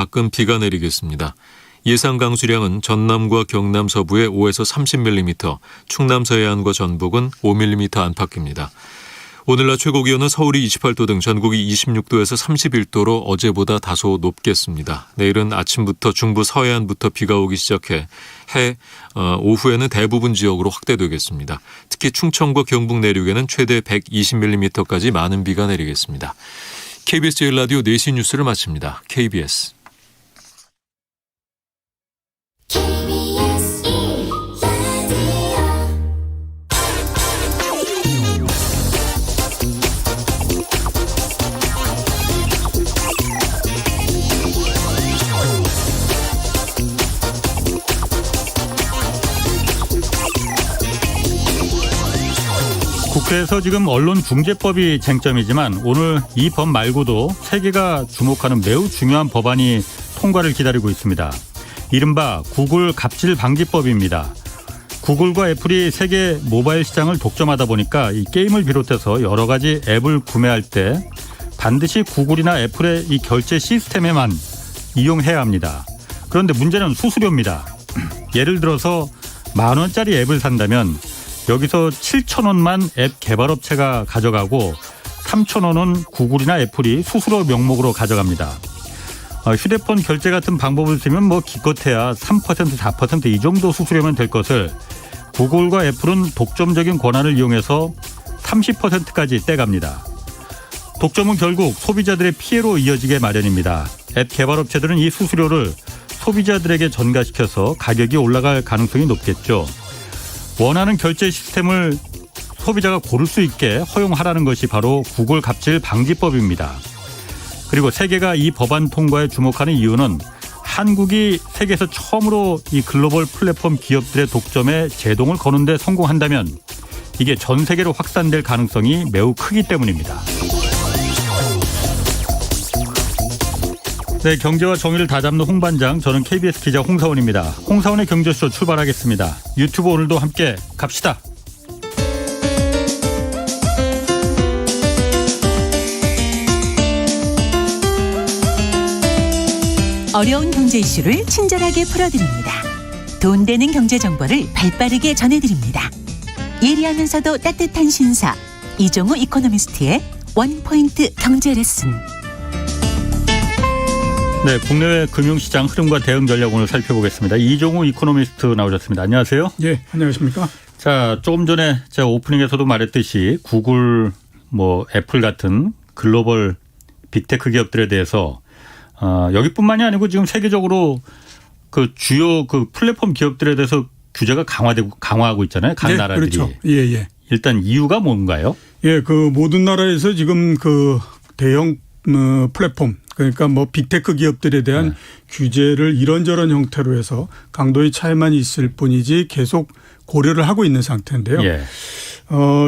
가끔 비가 내리겠습니다. 예상 강수량은 전남과 경남 서부에 5에서 30mm, 충남 서해안과 전북은 5mm 안팎입니다. 오늘 낮 최고 기온은 서울이 28도 등 전국이 26도에서 31도로 어제보다 다소 높겠습니다. 내일은 아침부터 중부 서해안부터 비가 오기 시작해 오후에는 대부분 지역으로 확대되겠습니다. 특히 충청과 경북 내륙에는 최대 120mm까지 많은 비가 내리겠습니다. KBS 제1라디오 4시 뉴스를 마칩니다. KBS. 국회에서 지금 언론중재법이 쟁점이지만 오늘 이 법 말고도 세계가 주목하는 매우 중요한 법안이 통과를 기다리고 있습니다. 이른바 구글 갑질 방지법입니다. 구글과 애플이 세계 모바일 시장을 독점하다 보니까 이 게임을 비롯해서 여러 가지 앱을 구매할 때 반드시 구글이나 애플의 이 결제 시스템에만 이용해야 합니다. 그런데 문제는 수수료입니다. 예를 들어서 10,000원짜리 앱을 산다면 여기서 7,000원만 앱 개발업체가 가져가고 3,000원은 구글이나 애플이 수수료 명목으로 가져갑니다. 휴대폰 결제 같은 방법을 쓰면 기껏해야 3%, 4% 이 정도 수수료면 될 것을 구글과 애플은 독점적인 권한을 이용해서 30%까지 떼갑니다. 독점은 결국 소비자들의 피해로 이어지게 마련입니다. 앱 개발업체들은 이 수수료를 소비자들에게 전가시켜서 가격이 올라갈 가능성이 높겠죠. 원하는 결제 시스템을 소비자가 고를 수 있게 허용하라는 것이 바로 구글 갑질 방지법입니다. 그리고 세계가 이 법안 통과에 주목하는 이유는 한국이 세계에서 처음으로 이 글로벌 플랫폼 기업들의 독점에 제동을 거는 데 성공한다면 이게 전 세계로 확산될 가능성이 매우 크기 때문입니다. 네, 경제와 정의를 다잡는 홍반장, 저는 KBS 기자 홍사원입니다. 홍사원의 경제쇼 출발하겠습니다. 유튜브 오늘도 함께 갑시다. 어려운 경제 이슈를 친절하게 풀어드립니다. 돈 되는 경제 정보를 발빠르게 전해드립니다. 예리하면서도 따뜻한 신사, 이종우 이코노미스트의 원포인트 경제 레슨. 네, 국내외 금융시장 흐름과 대응 전략 오늘 살펴보겠습니다. 이종우 이코노미스트 나오셨습니다. 안녕하세요. 예, 안녕하십니까. 자, 조금 전에 제가 오프닝에서도 말했듯이 구글, 애플 같은 글로벌 빅테크 기업들에 대해서 여기뿐만이 아니고 지금 세계적으로 그 주요 그 플랫폼 기업들에 대해서 규제가 강화하고 있잖아요. 각 나라들이. 그렇죠. 예. 일단 이유가 뭔가요? 예, 그 모든 나라에서 지금 그 대형 플랫폼, 그러니까 빅테크 기업들에 대한 규제를 이런저런 형태로 해서 강도의 차이만 있을 뿐이지 계속 고려를 하고 있는 상태인데요. 예.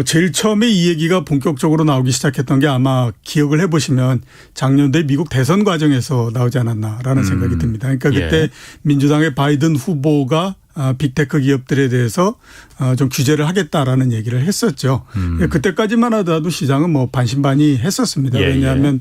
제일 처음에 이 얘기가 본격적으로 나오기 시작했던 게 아마 기억을 해보시면 작년도에 미국 대선 과정에서 나오지 않았나라는 생각이 듭니다. 그러니까 그때 민주당의 바이든 후보가 빅테크 기업들에 대해서 좀 규제를 하겠다라는 얘기를 했었죠. 그때까지만 하더라도 시장은 반신반의 했었습니다. 왜냐하면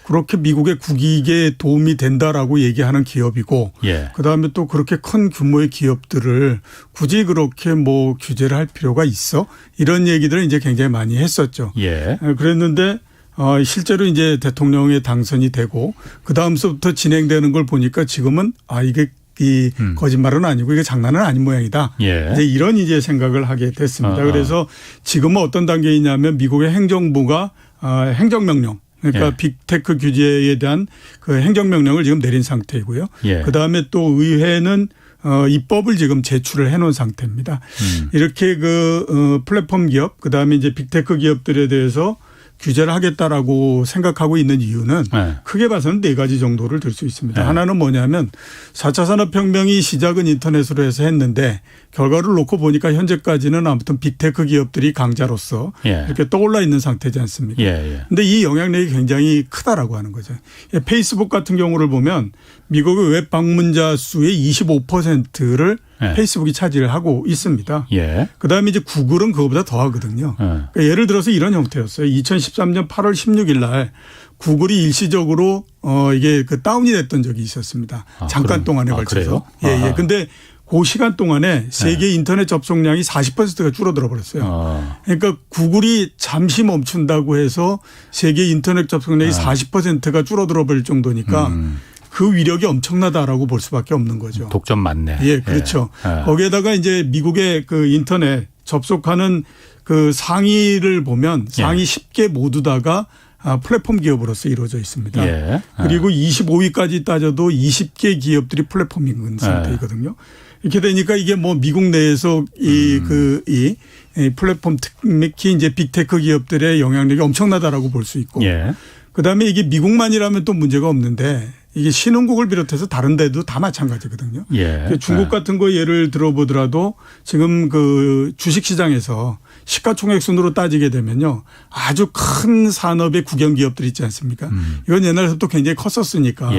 그렇게 미국의 국익에 도움이 된다라고 얘기하는 기업이고 그다음에 또 그렇게 큰 규모의 기업들을 굳이 그렇게 규제를 할 필요가 있어? 이런 얘기들을 이제 굉장히 많이 했었죠. 그랬는데 실제로 이제 대통령에 당선이 되고 그다음서부터 진행되는 걸 보니까 지금은 이게 이 거짓말은 아니고 이게 장난은 아닌 모양이다. 이제 이런 이제 생각을 하게 됐습니다. 그래서 지금은 어떤 단계이냐면 미국의 행정부가 행정명령, 그러니까 빅테크 규제에 대한 그 행정명령을 지금 내린 상태이고요. 그다음에 또 의회는 입법을 지금 제출을 해놓은 상태입니다. 이렇게 그 플랫폼 기업, 그다음에 이제 빅테크 기업들에 대해서 규제를 하겠다라고 생각하고 있는 이유는 크게 봐서는 4가지 정도를 들 수 있습니다. 하나는 뭐냐면 4차 산업혁명이 시작은 인터넷으로 해서 했는데 결과를 놓고 보니까 현재까지는 아무튼 빅테크 기업들이 강자로서 이렇게 떠올라 있는 상태지 않습니까? 그런데 이 영향력이 굉장히 크다라고 하는 거죠. 페이스북 같은 경우를 보면 미국의 웹 방문자 수의 25%를 페이스북이 차지를 하고 있습니다. 그다음에 이제 구글은 그거보다 더 하거든요. 그러니까 예를 들어서 이런 형태였어요. 2013년 8월 16일 날 구글이 일시적으로 이게 그 다운이 됐던 적이 있었습니다. 잠깐 동안에 걸쳐서. 그래요? 예. 근데 그 시간 동안에 세계 인터넷 접속량이 40%가 줄어들어 버렸어요. 그러니까 구글이 잠시 멈춘다고 해서 세계 인터넷 접속량이 40%가 줄어들어 버릴 정도니까 그 위력이 엄청나다라고 볼 수밖에 없는 거죠. 독점 맞네. 예, 그렇죠. 거기에다가 이제 미국의 그 인터넷 접속하는 그 상위를 보면 상위 10개 모두 다가 플랫폼 기업으로서 이루어져 있습니다. 그리고 25위까지 따져도 20개 기업들이 플랫폼인 상태이거든요. 이렇게 되니까 이게 뭐 미국 내에서 이 플랫폼 특히 이제 빅테크 기업들의 영향력이 엄청나다라고 볼 수 있고 그다음에 이게 미국만이라면 또 문제가 없는데 이게 신흥국을 비롯해서 다른 데도 다 마찬가지거든요. 중국 같은 거 예를 들어보더라도 지금 그 주식시장에서 시가총액 순으로 따지게 되면요. 아주 큰 산업의 국영기업들 있지 않습니까? 이건 옛날부터 굉장히 컸었으니까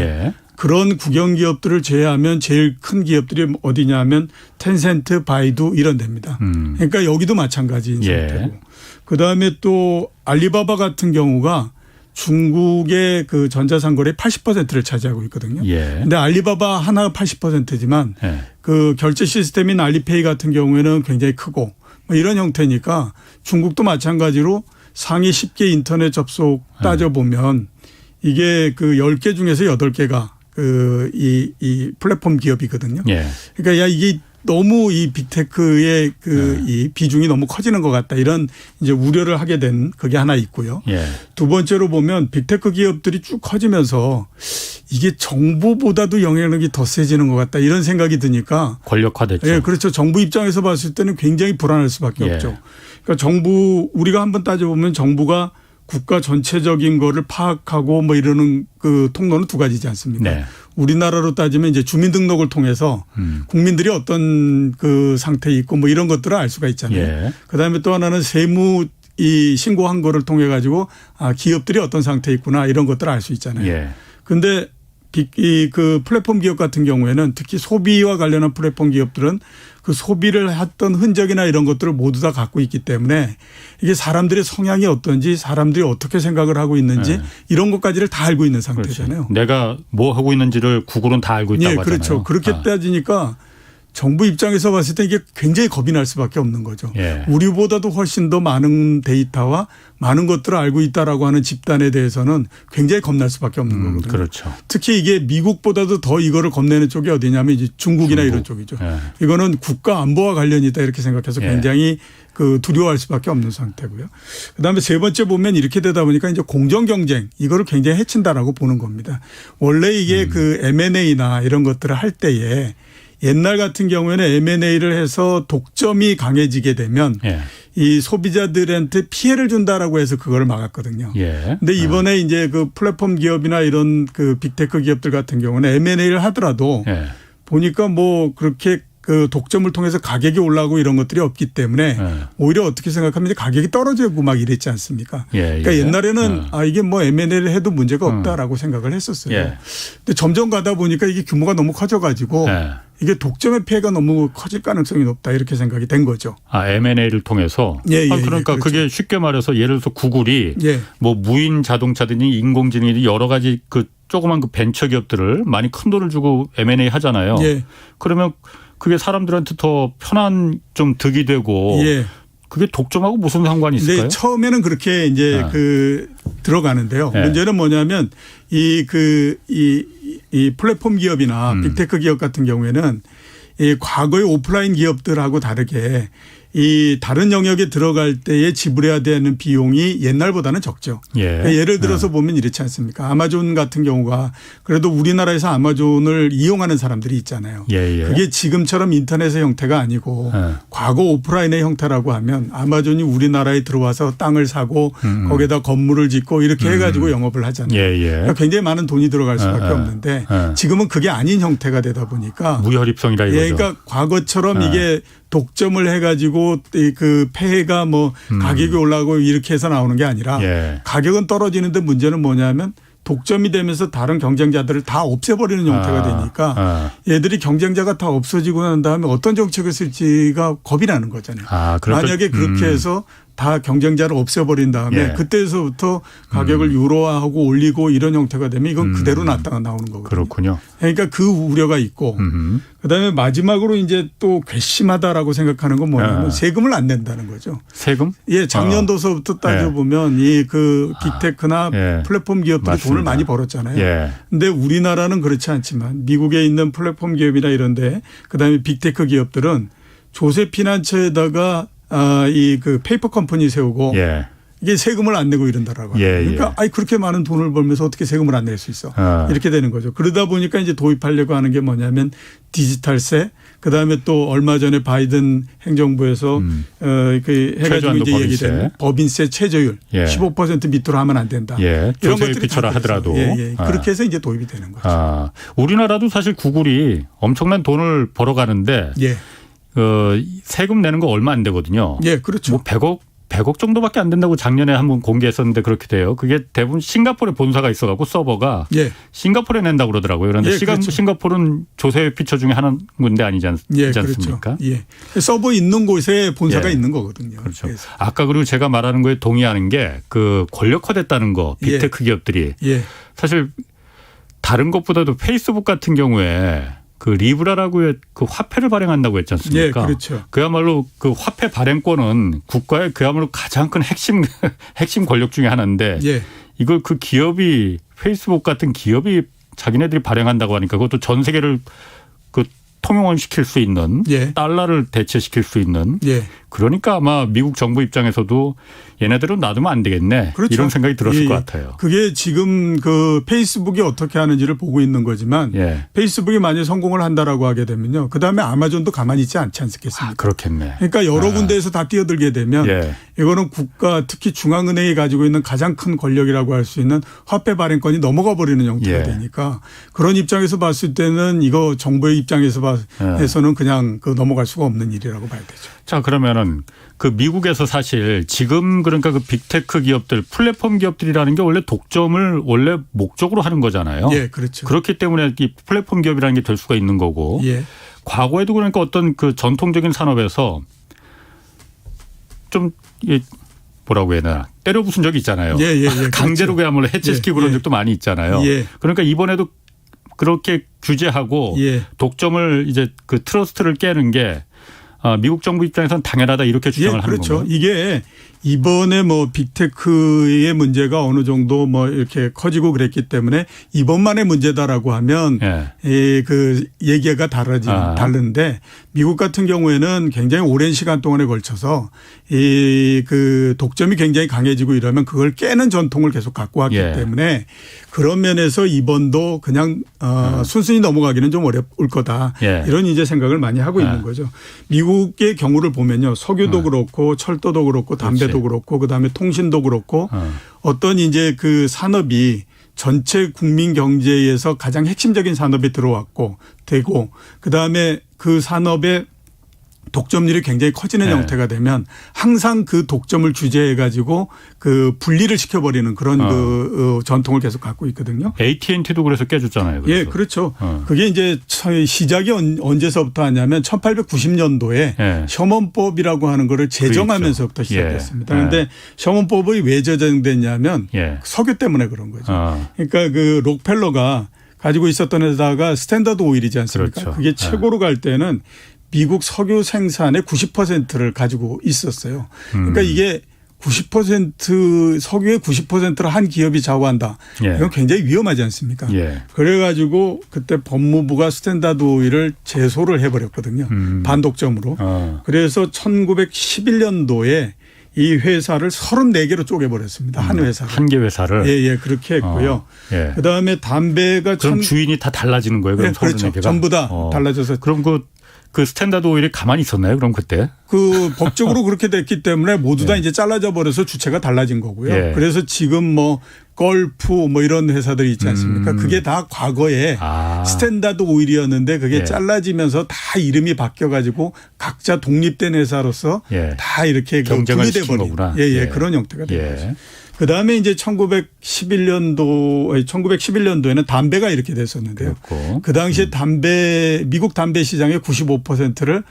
그런 국영기업들을 제외하면 제일 큰 기업들이 어디냐 하면 텐센트, 바이두 이런 데입니다. 그러니까 여기도 마찬가지인 상태고. 그다음에 또 알리바바 같은 경우가 중국의 그 전자상거래 80%를 차지하고 있거든요. 근데 알리바바 하나가 80%지만 그 결제 시스템인 알리페이 같은 경우에는 굉장히 크고 뭐 이런 형태니까 중국도 마찬가지로 상위 10개 인터넷 접속 따져보면 이게 그 10개 중에서 8개가 그 이 플랫폼 기업이거든요. 그러니까 야 이게 너무 이 빅테크의 그 이 비중이 너무 커지는 것 같다 이런 이제 우려를 하게 된 그게 하나 있고요. 두 번째로 보면 빅테크 기업들이 쭉 커지면서 이게 정부보다도 영향력이 더 세지는 것 같다 이런 생각이 드니까 권력화됐죠. 예, 그렇죠. 정부 입장에서 봤을 때는 굉장히 불안할 수밖에 없죠. 그러니까 정부 우리가 한번 따져보면 정부가 국가 전체적인 거를 파악하고 뭐 이러는 그 통로는 두 가지지 않습니까? 우리나라로 따지면 이제 주민등록을 통해서 국민들이 어떤 그 상태에 있고 뭐 이런 것들을 알 수가 있잖아요. 그다음에 또 하나는 세무 이 신고한 거를 통해 가지고 기업들이 어떤 상태에 있구나 이런 것들을 알 수 있잖아요. 근데 그 플랫폼 기업 같은 경우에는 특히 소비와 관련한 플랫폼 기업들은 그 소비를 했던 흔적이나 이런 것들을 모두 다 갖고 있기 때문에 이게 사람들의 성향이 어떤지 사람들이 어떻게 생각을 하고 있는지 이런 것까지를 다 알고 있는 상태잖아요. 내가 뭐 하고 있는지를 구글은 다 알고 있다고 하잖아요. 그렇죠. 그렇게 따지니까 정부 입장에서 봤을 때 이게 굉장히 겁이 날 수밖에 없는 거죠. 우리보다도 훨씬 더 많은 데이터와 많은 것들을 알고 있다라고 하는 집단에 대해서는 굉장히 겁날 수밖에 없는 거거든요. 그렇죠. 특히 이게 미국보다도 더 이거를 겁내는 쪽이 어디냐면 이제 중국이나 이런 쪽이죠. 이거는 국가 안보와 관련이 있다 이렇게 생각해서 굉장히 그 두려워할 수밖에 없는 상태고요. 그다음에 세 번째 보면 이렇게 되다 보니까 이제 공정 경쟁 이거를 굉장히 해친다라고 보는 겁니다. 원래 이게 그 M&A나 이런 것들을 할 때에 옛날 같은 경우에는 M&A를 해서 독점이 강해지게 되면 이 소비자들한테 피해를 준다라고 해서 그걸 막았거든요. 근데 이번에 이제 그 플랫폼 기업이나 이런 그 빅테크 기업들 같은 경우는 M&A를 하더라도 보니까 뭐 그렇게 그 독점을 통해서 가격이 올라가고 이런 것들이 없기 때문에 오히려 어떻게 생각하면 가격이 떨어지고 막 이랬지 않습니까? 그러니까 옛날에는 이게 뭐 M&A를 해도 문제가 없다라고 생각을 했었어요. 근데 점점 가다 보니까 이게 규모가 너무 커져가지고 이게 독점의 피해가 너무 커질 가능성이 높다 이렇게 생각이 된 거죠. M&A를 통해서. 그러니까 그렇죠. 그게 쉽게 말해서 예를 들어서 구글이 뭐 무인 자동차든지 인공지능이든 여러 가지 그 조그만 그 벤처 기업들을 많이 큰 돈을 주고 M&A 하잖아요. 그러면 그게 사람들한테 더 편한 좀 득이 되고 그게 독점하고 무슨 상관이 있을까요? 네, 처음에는 그렇게 이제 그 들어가는데요. 문제는 뭐냐면 이 플랫폼 기업이나 빅테크 기업 같은 경우에는 이 과거의 오프라인 기업들하고 다르게 이 다른 영역에 들어갈 때에 지불해야 되는 비용이 옛날보다는 적죠. 그러니까 예를 들어서 보면 이렇지 않습니까? 아마존 같은 경우가 그래도 우리나라에서 아마존을 이용하는 사람들이 있잖아요. 그게 지금처럼 인터넷의 형태가 아니고 과거 오프라인의 형태라고 하면 아마존이 우리나라에 들어와서 땅을 사고 거기에다 건물을 짓고 이렇게 해가지고 영업을 하잖아요. 그러니까 굉장히 많은 돈이 들어갈 수밖에 없는데 지금은 그게 아닌 형태가 되다 보니까 무혈입성이라 이거죠. 그러니까 과거처럼 이게 독점을 해가지고 그 폐해가 뭐 가격이 올라가고 이렇게 해서 나오는 게 아니라 가격은 떨어지는데 문제는 뭐냐면 독점이 되면서 다른 경쟁자들을 다 없애버리는 형태가 되니까 얘들이 경쟁자가 다 없어지고 난 다음에 어떤 정책을 쓸지가 겁이 나는 거잖아요. 만약에 그렇게 해서 다 경쟁자를 없애버린 다음에 예. 그때서부터 가격을 유로화하고 올리고 이런 형태가 되면 이건 그대로 놨다가 나오는 거거든요. 그렇군요. 그러니까 그 우려가 있고 그다음에 마지막으로 이제 또 괘씸하다라고 생각하는 건 뭐냐면 세금을 안 낸다는 거죠. 세금? 예, 작년도서부터 따져보면 이 그 빅테크나 예. 플랫폼 기업들이 맞습니다. 돈을 많이 벌었잖아요. 예. 근데 우리나라는 그렇지 않지만 미국에 있는 플랫폼 기업이나 이런데 그다음에 빅테크 기업들은 조세 피난처에다가 이 그 페이퍼 컴퍼니 세우고 예. 이게 세금을 안 내고 이런다라고. 예, 그러니까 예. 아니 그렇게 많은 돈을 벌면서 어떻게 세금을 안 낼 수 있어. 아. 이렇게 되는 거죠. 그러다 보니까 이제 도입하려고 하는 게 뭐냐면 디지털세 그다음에 또 얼마 전에 바이든 행정부에서 그 해가지고 이제 최저한도 얘기된 법인세 최저율 예. 15% 밑으로 하면 안 된다. 예. 이런 조세에 것들이 비춰라 다 하더라도. 예, 예. 아. 그렇게 해서 이제 도입이 되는 거죠. 아, 우리나라도 사실 구글이 엄청난 돈을 벌어가는데 예. 세금 내는 거 얼마 안 되거든요. 예, 그렇죠. 뭐 100억 정도밖에 안 된다고 작년에 한번 공개했었는데 그렇게 돼요. 그게 대부분 싱가포르에 본사가 있어갖고 서버가 예. 싱가포르에 낸다고 그러더라고요. 그런데 예, 그렇죠. 싱가포르는 조세 피처 중에 하나인 군데 아니지 예, 않습니까? 그렇죠. 예. 서버 있는 곳에 본사가 예. 있는 거거든요. 그렇죠. 그래서. 아까 그리고 제가 말하는 거에 동의하는 게 그 권력화됐다는 거 빅테크 기업들이 예. 사실 다른 것보다도 페이스북 같은 경우에 그 리브라라고 그 화폐를 발행한다고 했지 않습니까? 예, 그렇죠. 그야말로 그 화폐 발행권은 국가의 그야말로 가장 큰 핵심 권력 중에 하나인데 예. 이걸 그 기업이 페이스북 같은 기업이 자기네들이 발행한다고 하니까 그것도 전 세계를 그 통용시킬 수 있는 예. 달러를 대체시킬 수 있는 예. 그러니까 아마 미국 정부 입장에서도 얘네들은 놔두면 안 되겠네. 그렇죠. 이런 생각이 들었을 예, 것 예. 같아요. 그게 지금 그 페이스북이 어떻게 하는지를 보고 있는 거지만 예. 페이스북이 만약 성공을 한다라고 하게 되면요. 그다음에 아마존도 가만히 있지 않지 않겠습니까? 그렇겠네. 그러니까 여러 군데에서 다 뛰어들게 되면 예. 이거는 국가 특히 중앙은행이 가지고 있는 가장 큰 권력이라고 할 수 있는 화폐 발행권이 넘어가 버리는 형태가 예. 되니까 그런 입장에서 봤을 때는 이거 정부의 입장에서 봐서는 그냥 그 넘어갈 수가 없는 일이라고 봐야 되죠. 자, 그러면은 그 미국에서 사실 지금 그러니까 그 빅테크 기업들 플랫폼 기업들이라는 게 원래 독점을 원래 목적으로 하는 거잖아요. 예, 그렇죠. 그렇기 때문에 이 플랫폼 기업이라는 게 될 수가 있는 거고 예. 과거에도 그러니까 어떤 그 전통적인 산업에서 좀 뭐라고 해야 되나 때려 부순 적이 있잖아요. 예, 예, 예. 강제로 그렇죠. 그야말로 해체시키고 예, 그런 예. 적도 많이 있잖아요. 예. 그러니까 이번에도 그렇게 규제하고 예. 독점을 이제 그 트러스트를 깨는 게 미국 정부 입장에서는 당연하다 이렇게 주장을 예, 하는 그렇죠. 건가요? 이게 이번에 뭐 빅테크의 문제가 어느 정도 뭐 이렇게 커지고 그랬기 때문에 이번만의 문제다라고 하면 예. 그 얘기가 다른데 미국 같은 경우에는 굉장히 오랜 시간 동안에 걸쳐서 이 그 독점이 굉장히 강해지고 이러면 그걸 깨는 전통을 계속 갖고 왔기 예. 때문에 그런 면에서 이번도 그냥 순순히 넘어가기는 좀 어려울 거다. 예. 이런 이제 생각을 많이 하고 있는 거죠. 미국의 경우를 보면요. 석유도 그렇고 철도도 그렇고 담배도 그렇고 그다음에 통신도 그렇고 어떤 이제 그 산업이 전체 국민 경제에서 가장 핵심적인 산업이 들어왔고 되고 그다음에 그 산업의 독점률이 굉장히 커지는 네. 형태가 되면 항상 그 독점을 주제해 가지고 그 분리를 시켜버리는 그런 그 전통을 계속 갖고 있거든요. AT&T도 그래서 깨줬잖아요. 예, 그렇죠. 그게 이제 시작이 언제서부터 하냐면 1890년도에 예. 셔먼법이라고 하는 거를 제정하면서부터 시작했습니다. 예. 그런데 셔먼법이 왜 제정됐냐면 예. 석유 때문에 그런 거죠. 그러니까 그 록펠러가 가지고 있었던 회사가 스탠다드 오일이지 않습니까? 그렇죠. 그게 최고로 갈 때는 미국 석유 생산의 90%를 가지고 있었어요. 그러니까 이게 90% 석유의 90%를 한 기업이 좌우한다. 예. 이건 굉장히 위험하지 않습니까? 예. 그래가지고 그때 법무부가 스탠다드 오일을 제소를 해버렸거든요. 반독점으로. 그래서 1911년도에 이 회사를 34개로 쪼개버렸습니다. 한 회사를. 한 개 회사를. 예, 그렇게 했고요. 예. 그다음에 담배가 그럼 주인이 다 달라지는 거예요? 그럼 네, 그렇죠. 34개가? 전부 다 달라져서. 그럼 그 스탠다드 오일이 가만히 있었나요? 그럼 그때? 그 법적으로 그렇게 됐기 때문에 모두 다 이제 잘라져 버려서 주체가 달라진 거고요. 예. 그래서 지금 뭐 걸프 뭐 이런 회사들이 있지 않습니까? 그게 다 과거에 스탠다드 오일이었는데 그게 예. 잘라지면서 다 이름이 바뀌어 가지고 각자 독립된 회사로서 예. 다 이렇게 경쟁을 분리돼 시킨 버린 거구나. 예, 예. 그런 형태가 된 예. 거죠. 그다음에 이제 1911년도에는 담배가 이렇게 됐었는데요. 그랬고. 그 당시에 미국 담배 시장의 95%를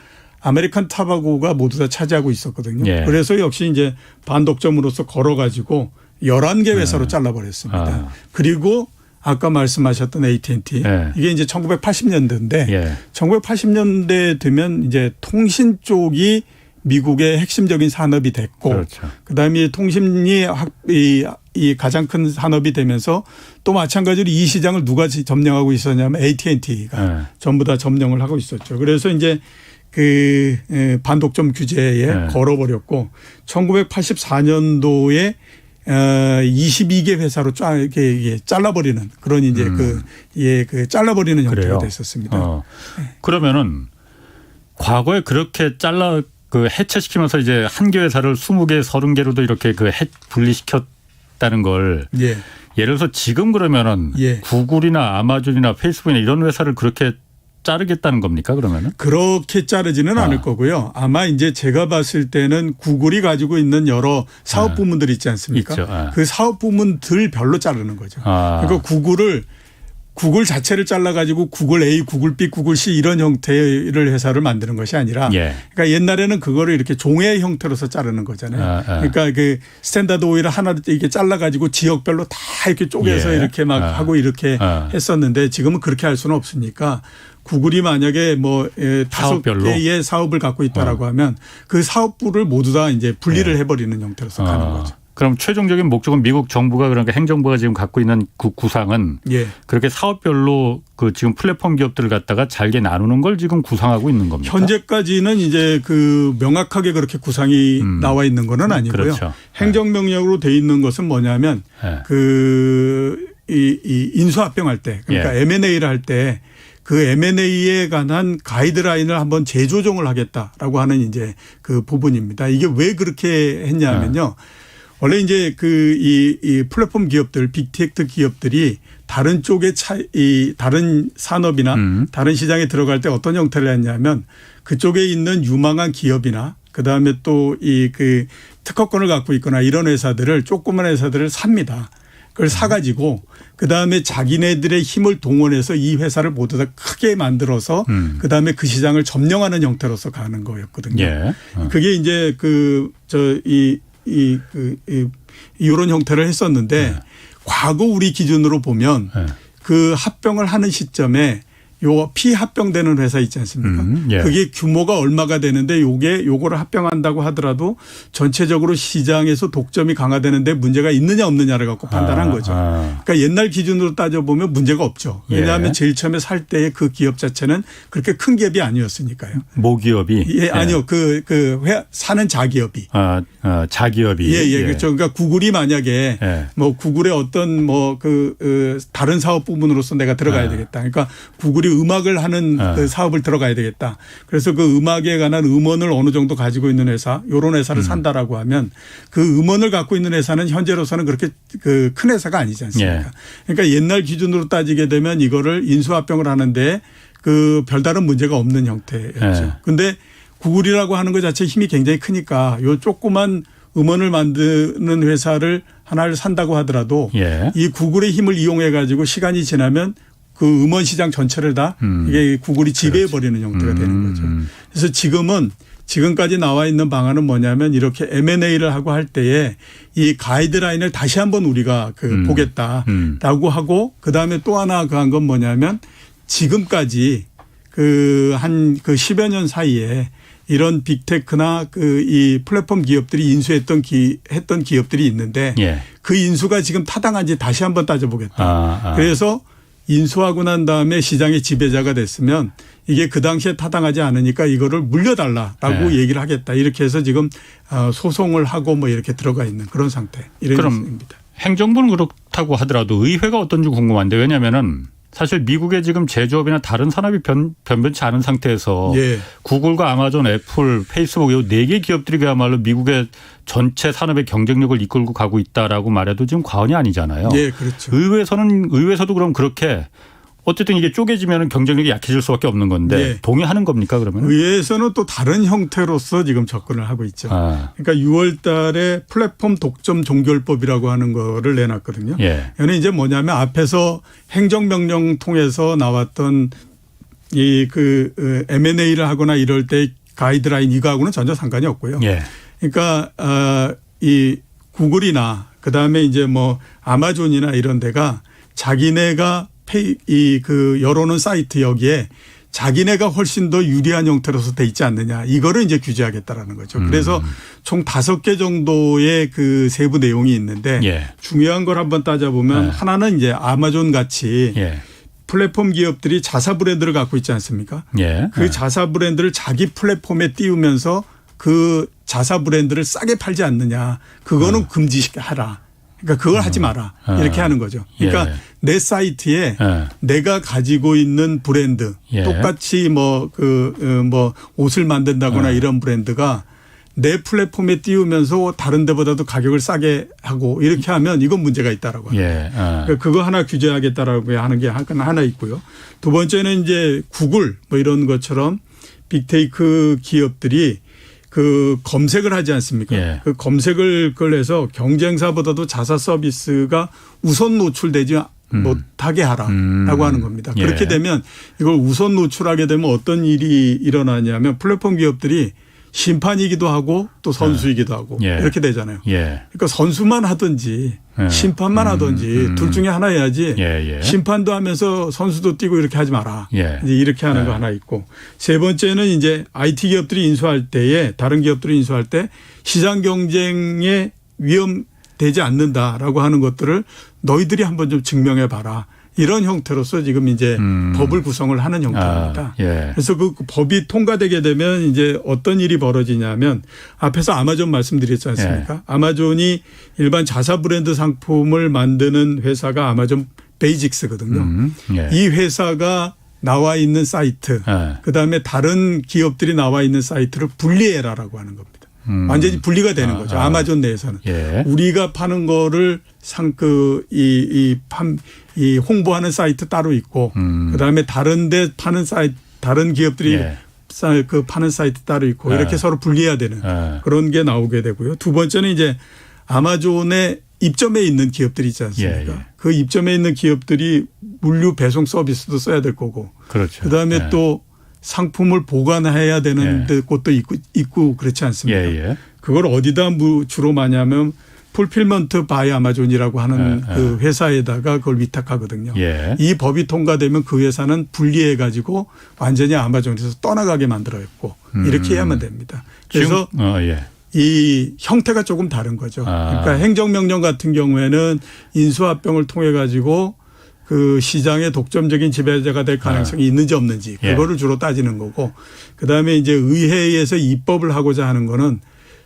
아메리칸 타바고가 모두 다 차지하고 있었거든요. 예. 그래서 역시 이제 반독점으로서 걸어가지고 11개 회사로 잘라버렸습니다. 그리고 아까 말씀하셨던 AT&T 예. 이게 이제 1980년대인데 예. 1980년대 되면 이제 통신 쪽이 미국의 핵심적인 산업이 됐고 그렇죠. 그다음에 통신이 이 가장 큰 산업이 되면서 또 마찬가지로 이 시장을 누가 점령하고 있었냐면 AT&T가 전부 다 점령을 하고 있었죠. 그래서 이제 그 반독점 규제에 걸어버렸고 1984년도에 22개 회사로 이렇게 잘라버리는 그런 이제 그 잘라버리는 형태가 됐었습니다. 그러면은 과거에 그렇게 그 해체시키면서 이제 한 개 회사를 20개, 30개로도 이렇게 그 분리시켰다는 걸 예. 예를 들어서 지금 그러면은 예. 구글이나 아마존이나 페이스북이나 이런 회사를 그렇게 자르겠다는 겁니까 그러면은? 그렇게 자르지는 않을 거고요. 아마 이제 제가 봤을 때는 구글이 가지고 있는 여러 사업 부문들 있지 않습니까? 있죠. 그 사업 부문들 별로 자르는 거죠. 그러니까 구글 자체를 잘라가지고 구글 A, 구글 B, 구글 C 이런 형태의 회사를 만드는 것이 아니라 그러니까 옛날에는 그거를 이렇게 종의 형태로서 자르는 거잖아요. 그러니까 그 스탠다드 오일을 하나 이렇게 잘라가지고 지역별로 다 이렇게 쪼개서 이렇게 막 하고 이렇게 했었는데 지금은 그렇게 할 수는 없으니까 구글이 만약에 뭐 5개의 사업을 갖고 있다라고 하면 그 사업부를 모두 다 이제 분리를 해버리는 형태로서 가는 거죠. 그럼 최종적인 목적은 미국 정부가 그러니까 행정부가 지금 갖고 있는 그 구상은 그렇게 사업별로 그 지금 플랫폼 기업들을 갖다가 잘게 나누는 걸 지금 구상하고 있는 겁니까? 현재까지는 이제 그 명확하게 그렇게 구상이 나와 있는 건 아니고요. 그렇죠. 행정명령으로 돼 있는 것은 뭐냐면 이 인수합병할 때 그러니까 M&A를 할 때 그 M&A에 관한 가이드라인을 한번 재조정을 하겠다라고 하는 이제 그 부분입니다. 이게 왜 그렇게 했냐면요. 원래 이제 이 플랫폼 기업들, 빅테크 기업들이 다른 쪽의 다른 산업이나 다른 시장에 들어갈 때 어떤 형태를 했냐면 그쪽에 있는 유망한 기업이나 그 다음에 또 그 특허권을 갖고 있거나 이런 회사들을 조그만 회사들을 삽니다. 그걸 사가지고 그 다음에 자기네들의 힘을 동원해서 이 회사를 모두 다 크게 만들어서 그 다음에 그 시장을 점령하는 형태로서 가는 거였거든요. 그게 이제 이런 형태를 했었는데 과거 우리 기준으로 보면 그 합병을 하는 시점에 요 피합병되는 회사 있지 않습니까? 그게 규모가 얼마가 되는데 요거를 합병한다고 하더라도 전체적으로 시장에서 독점이 강화되는데 문제가 있느냐 없느냐를 갖고 판단한 거죠. 그러니까 옛날 기준으로 따져보면 문제가 없죠. 왜냐하면 제일 처음에 살 때 그 기업 자체는 그렇게 큰 기업이 아니었으니까요. 모기업이? 아니요. 사는 자기업이. 자기업이. 그렇죠. 그러니까 구글이 만약에 뭐 구글의 어떤 다른 사업 부문으로서 내가 들어가야 되겠다. 그러니까 구글이 음악을 하는 그 사업을 들어가야 되겠다. 그래서 그 음악에 관한 음원을 어느 정도 가지고 있는 회사, 이런 회사를 산다라고 하면 그 음원을 갖고 있는 회사는 현재로서는 그렇게 그 큰 회사가 아니지 않습니까? 그러니까 옛날 기준으로 따지게 되면 이거를 인수합병을 하는데 그 별다른 문제가 없는 형태였죠. 그런데 구글이라고 하는 것 자체 힘이 굉장히 크니까 요 조그만 음원을 만드는 회사를 하나를 산다고 하더라도 이 구글의 힘을 이용해 가지고 시간이 지나면 그 음원 시장 전체를 다 이게 구글이 지배해 버리는 형태가 되는 거죠. 그래서 지금까지 나와 있는 방안은 뭐냐면 이렇게 M&A를 하고 할 때에 이 가이드라인을 다시 한번 우리가 보겠다라고 하고 그다음에 또 하나 한 건 뭐냐면 지금까지 한 10여 년 사이에 이런 빅테크나 이 플랫폼 기업들이 인수했던 했던 기업들이 있는데 그 인수가 지금 타당한지 다시 한번 따져보겠다. 그래서 인수하고 난 다음에 시장의 지배자가 됐으면 이게 그 당시에 타당하지 않으니까 이거를 물려달라라고 얘기를 하겠다. 이렇게 해서 지금 소송을 하고 뭐 이렇게 들어가 있는 그런 상태. 이런 것입니다. 행정부는 그렇다고 하더라도 의회가 어떤지 궁금한데 왜냐하면은 사실 미국의 지금 제조업이나 다른 산업이 변변치 않은 상태에서 구글과 아마존, 애플, 페이스북 이 4개 기업들이 그야말로 미국의 전체 산업의 경쟁력을 이끌고 가고 있다라고 말해도 지금 과언이 아니잖아요. 그렇죠. 의회에서도 그럼 그렇게 어쨌든 이게 쪼개지면 경쟁력이 약해질 수밖에 없는 건데 동의하는 겁니까 그러면? 의회에서는 또 다른 형태로서 지금 접근을 하고 있죠. 그러니까 6월 달에 플랫폼 독점 종결법이라고 하는 거를 내놨거든요. 이거는 이제 뭐냐면 앞에서 행정명령 통해서 나왔던 M&A를 하거나 이럴 때 가이드라인 이거하고는 전혀 상관이 없고요. 예. 그러니까 이 구글이나 그다음에 이제 뭐 아마존이나 이런 데가 자기네가 열어놓은 사이트 여기에 자기네가 훨씬 더 유리한 형태로서 돼 있지 않느냐. 이거를 이제 규제하겠다라는 거죠. 그래서 총 5개 정도의 그 세부 내용이 있는데 예. 중요한 걸 한번 따져보면 예. 하나는 이제 아마존 같이 예. 플랫폼 기업들이 자사 브랜드를 갖고 있지 않습니까? 예. 그 자사 브랜드를 자기 플랫폼에 띄우면서 그 자사 브랜드를 싸게 팔지 않느냐. 그거는 금지하라. 그러니까 그걸 하지 마라. 이렇게 하는 거죠. 그러니까 예. 내 사이트에 예. 내가 가지고 있는 브랜드 예. 똑같이 뭐 옷을 만든다거나 이런 브랜드가 내 플랫폼에 띄우면서 다른 데보다도 가격을 싸게 하고 이렇게 하면 이건 문제가 있다라고 합니다. 예. 그러니까 그거 하나 규제하겠다라고 하는 게 하나 있고요. 두 번째는 이제 구글 뭐 이런 것처럼 빅테이크 기업들이 그 검색을 하지 않습니까? 예. 그 검색을 그걸 해서 경쟁사보다도 자사 서비스가 우선 노출되지 못하게 하라라고 하는 겁니다. 예. 그렇게 되면 이걸 우선 노출하게 되면 어떤 일이 일어나냐면 플랫폼 기업들이 심판이기도 하고 또 선수이기도 하고 예. 이렇게 되잖아요. 예. 그러니까 선수만 하든지 예. 심판만 하든지 둘 중에 하나 해야지 예. 심판도 하면서 선수도 뛰고 이렇게 하지 마라. 예. 이제 이렇게 하는 거 하나 있고 세 번째는 이제 IT 기업들이 인수할 때에 다른 기업들이 인수할 때 시장 경쟁에 위험되지 않는다라고 하는 것들을 너희들이 한번 좀 증명해 봐라. 이런 형태로서 지금 이제 법을 구성을 하는 형태입니다. 예. 그래서 그 법이 통과되게 되면 이제 어떤 일이 벌어지냐면 앞에서 아마존 말씀드렸지 않습니까? 예. 아마존이 일반 자사 브랜드 상품을 만드는 회사가 아마존 베이직스거든요. 예. 이 회사가 나와 있는 사이트 예. 그다음에 다른 기업들이 나와 있는 사이트를 분리해라라고 하는 겁니다. 완전히 분리가 되는 거죠. 아마존 내에서는. 예. 우리가 파는 거를 이 홍보하는 사이트 따로 있고 그다음에 다른 데 파는 사이트 다른 기업들이 예. 그 파는 사이트 따로 있고 이렇게 예. 서로 분리해야 되는 예. 그런 게 나오게 되고요. 두 번째는 이제 아마존의 입점에 있는 기업들이 있지 않습니까? 예. 그 입점에 있는 기업들이 물류 배송 서비스도 써야 될 거고 그렇죠. 그다음에 예. 또 상품을 보관해야 되는 예. 곳도 있고 그렇지 않습니까? 예. 그걸 어디다 주로 많이 하면 풀필먼트 바이 아마존이라고 하는 그 회사에다가 그걸 위탁하거든요. 예. 이 법이 통과되면 그 회사는 분리해 가지고 완전히 아마존에서 떠나가게 만들어냈고 이렇게 해야만 됩니다. 그래서 예. 이 형태가 조금 다른 거죠. 그러니까 행정명령 같은 경우에는 인수합병을 통해 가지고 그 시장의 독점적인 지배자가 될 가능성이 있는지 없는지 그거를 주로 따지는 거고 그다음에 이제 의회에서 입법을 하고자 하는 거는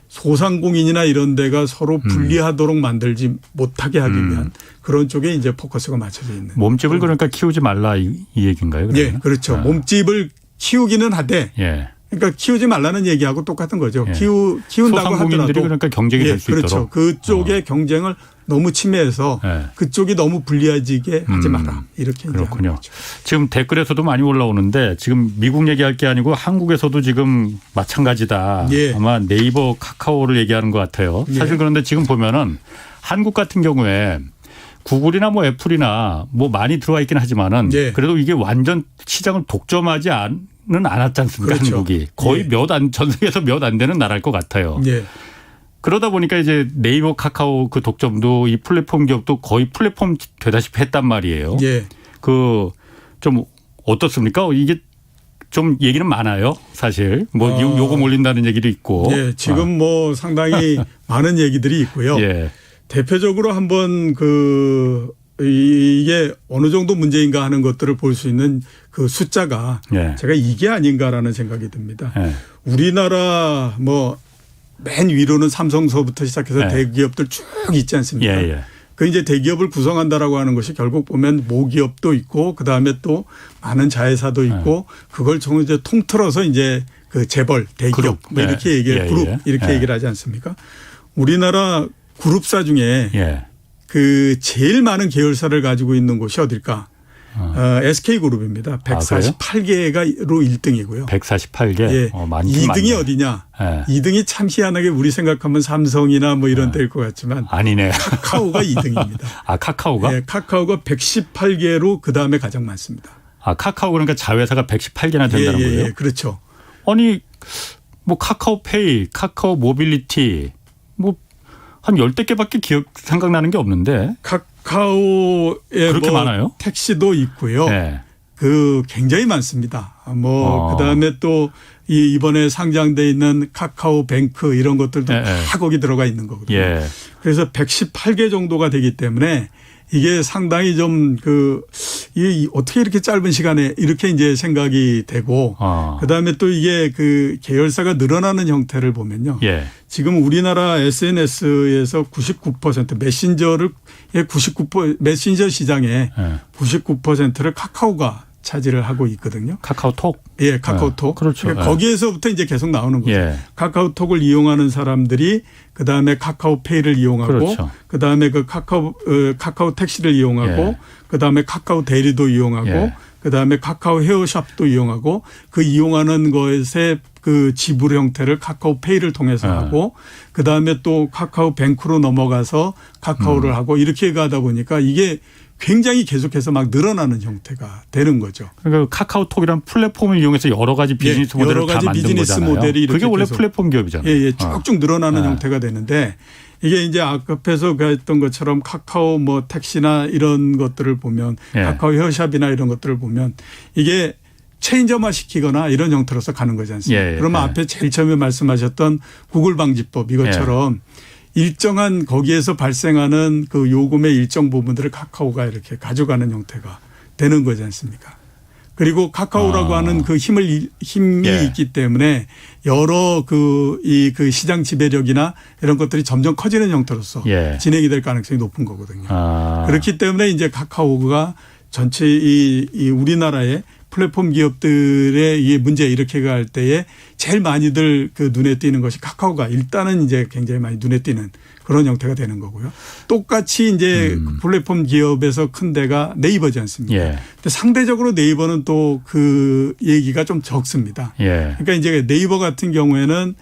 소상공인이나 이런 데가 서로 분리하도록 만들지 못하게 하기 위한 그런 쪽에 이제 포커스가 맞춰져 있는. 몸집을 그러니까 키우지 말라 이 얘기인가요? 그러면? 예, 그렇죠. 몸집을 키우기는 하되 예. 그러니까 키우지 말라는 얘기하고 똑같은 거죠. 예. 키운다고 소상공인들이 하더라도 그러니까 경쟁이 될 수 그렇죠. 있도록. 그쪽의 경쟁을 너무 침해해서 예. 그쪽이 너무 불리해지게 하지 마라. 이렇게 이제 그렇군요. 하는 거죠. 지금 댓글에서도 많이 올라오는데 지금 미국 얘기할 게 아니고 한국에서도 지금 마찬가지다. 예. 아마 네이버 카카오를 얘기하는 것 같아요. 사실 예. 그런데 지금 보면은 한국 같은 경우에 구글이나 뭐 애플이나 뭐 많이 들어와 있긴 하지만은 예. 그래도 이게 완전 시장을 독점하지 않았지 않습니까? 그렇죠. 한국이 거의 예. 전 세계에서 몇 안 되는 나라일 것 같아요. 예. 그러다 보니까 이제 네이버 카카오 그 독점도 이 플랫폼 기업도 거의 플랫폼 되다시피 했단 말이에요. 예. 그 좀 어떻습니까? 이게 좀 얘기는 많아요. 사실 뭐 요금 올린다는 얘기도 있고. 예. 지금 뭐 상당히 많은 얘기들이 있고요. 예. 대표적으로 한번 이게 어느 정도 문제인가 하는 것들을 볼 수 있는 그 숫자가 예. 제가 이게 아닌가라는 생각이 듭니다. 예. 우리나라 뭐 맨 위로는 삼성서부터 시작해서 예. 대기업들 쭉 있지 않습니까? 예. 그 이제 대기업을 구성한다라고 하는 것이 결국 보면 모기업도 있고 그다음에 또 많은 자회사도 있고 그걸 좀 이제 통틀어서 이제 그 재벌 대기업 그룹. 뭐 이렇게 그룹 이렇게 얘기를 하지 않습니까? 우리나라 그룹사 중에 예. 그 제일 많은 계열사를 가지고 있는 곳이 어딜까? SK그룹입니다. 148개가로 1등이고요. 148개. 예. 2등이 많네. 어디냐? 예. 2등이 참 희한하게 우리 생각하면 삼성이나 뭐 이런 데일 것 같지만 아니네. 카카오가 2등입니다. 아 카카오가? 예, 카카오가 118개로 그다음에 가장 많습니다. 아 카카오 그러니까 자회사가 118개나 된다는 거예요? 예, 그렇죠. 아니 뭐 카카오페이, 카카오 모빌리티 뭐 한 10대 개밖에 생각나는 게 없는데. 카카오에 그렇게 뭐 많아요? 택시도 있고요. 네. 그 굉장히 많습니다. 뭐 그다음에 또 이번에 상장돼 있는 카카오뱅크 이런 것들도 다 거기 들어가 있는 거거든요. 예. 그래서 118개 정도가 되기 때문에 이게 상당히 좀 이 어떻게 이렇게 짧은 시간에 이렇게 이제 생각이 되고 그다음에 또 이게 그 계열사가 늘어나는 형태를 보면요. 예. 지금 우리나라 SNS에서 99% 메신저 시장의 99%를 카카오가 차지를 하고 있거든요. 카카오톡? 예, 카카오톡. 그렇죠. 그러니까 거기에서부터 이제 계속 나오는 거죠. 예. 카카오톡을 이용하는 사람들이 그다음에 카카오페이를 이용하고 그렇죠. 그다음에 그 카카오 택시를 이용하고 예. 그다음에 카카오 대리도 이용하고 예. 그다음에 카카오 헤어샵도 이용하고 그 이용하는 것의 그 지불 형태를 카카오페이를 통해서 하고 그다음에 또 카카오뱅크로 넘어가서 카카오를 하고 이렇게 가다 보니까 이게 굉장히 계속해서 막 늘어나는 형태가 되는 거죠. 그러니까 카카오톡이란 플랫폼을 이용해서 여러 가지 비즈니스 모델을 여러 가지 다 만든 비즈니스 거잖아요. 모델이 이렇게 그게 원래 계속 플랫폼 기업이잖아요. 예, 쭉쭉 늘어나는 형태가 되는데 이게 이제 앞에서 했던 것처럼 카카오 뭐 택시나 이런 것들을 보면 카카오 헤어샵이나 이런 것들을 보면 이게 체인점화 시키거나 이런 형태로서 가는 거지 않습니까? 그러면 앞에 제일 처음에 말씀하셨던 구글 방지법 이것처럼 일정한 거기에서 발생하는 그 요금의 일정 부분들을 카카오가 이렇게 가져가는 형태가 되는 거지 않습니까? 그리고 카카오라고 하는 그 힘이 있기 때문에 여러 그 시장 지배력이나 이런 것들이 점점 커지는 형태로서 진행이 될 가능성이 높은 거거든요. 그렇기 때문에 이제 카카오가 전체 이 우리나라의 플랫폼 기업들의 이 문제 이렇게 갈 때에 제일 많이들 그 눈에 띄는 것이 카카오가 일단은 이제 굉장히 많이 눈에 띄는 그런 형태가 되는 거고요. 똑같이 이제 플랫폼 기업에서 큰 데가 네이버지 않습니까? 근데 상대적으로 네이버는 또 그 얘기가 좀 적습니다. 그러니까 이제 네이버 같은 경우에는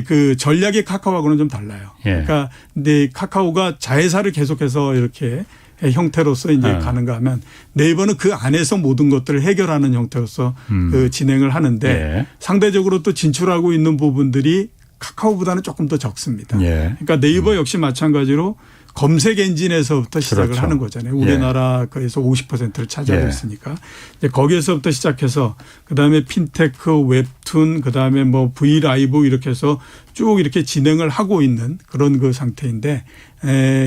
그 전략이 카카오하고는 좀 달라요. 그러니까 근데 카카오가 자회사를 계속해서 이렇게 형태로서 이제 가는가 하면 네이버는 그 안에서 모든 것들을 해결하는 형태로서 그 진행을 하는데 상대적으로 또 진출하고 있는 부분들이 카카오보다는 조금 더 적습니다. 그러니까 네이버 역시 마찬가지로 검색 엔진에서부터 시작을 하는 거잖아요. 우리나라에서 50%를 차지하고 있으니까. 이제 거기에서부터 시작해서 그다음에 핀테크, 웹툰, 그다음에 뭐 브이라이브 이렇게 해서 쭉 이렇게 진행을 하고 있는 그런 그 상태인데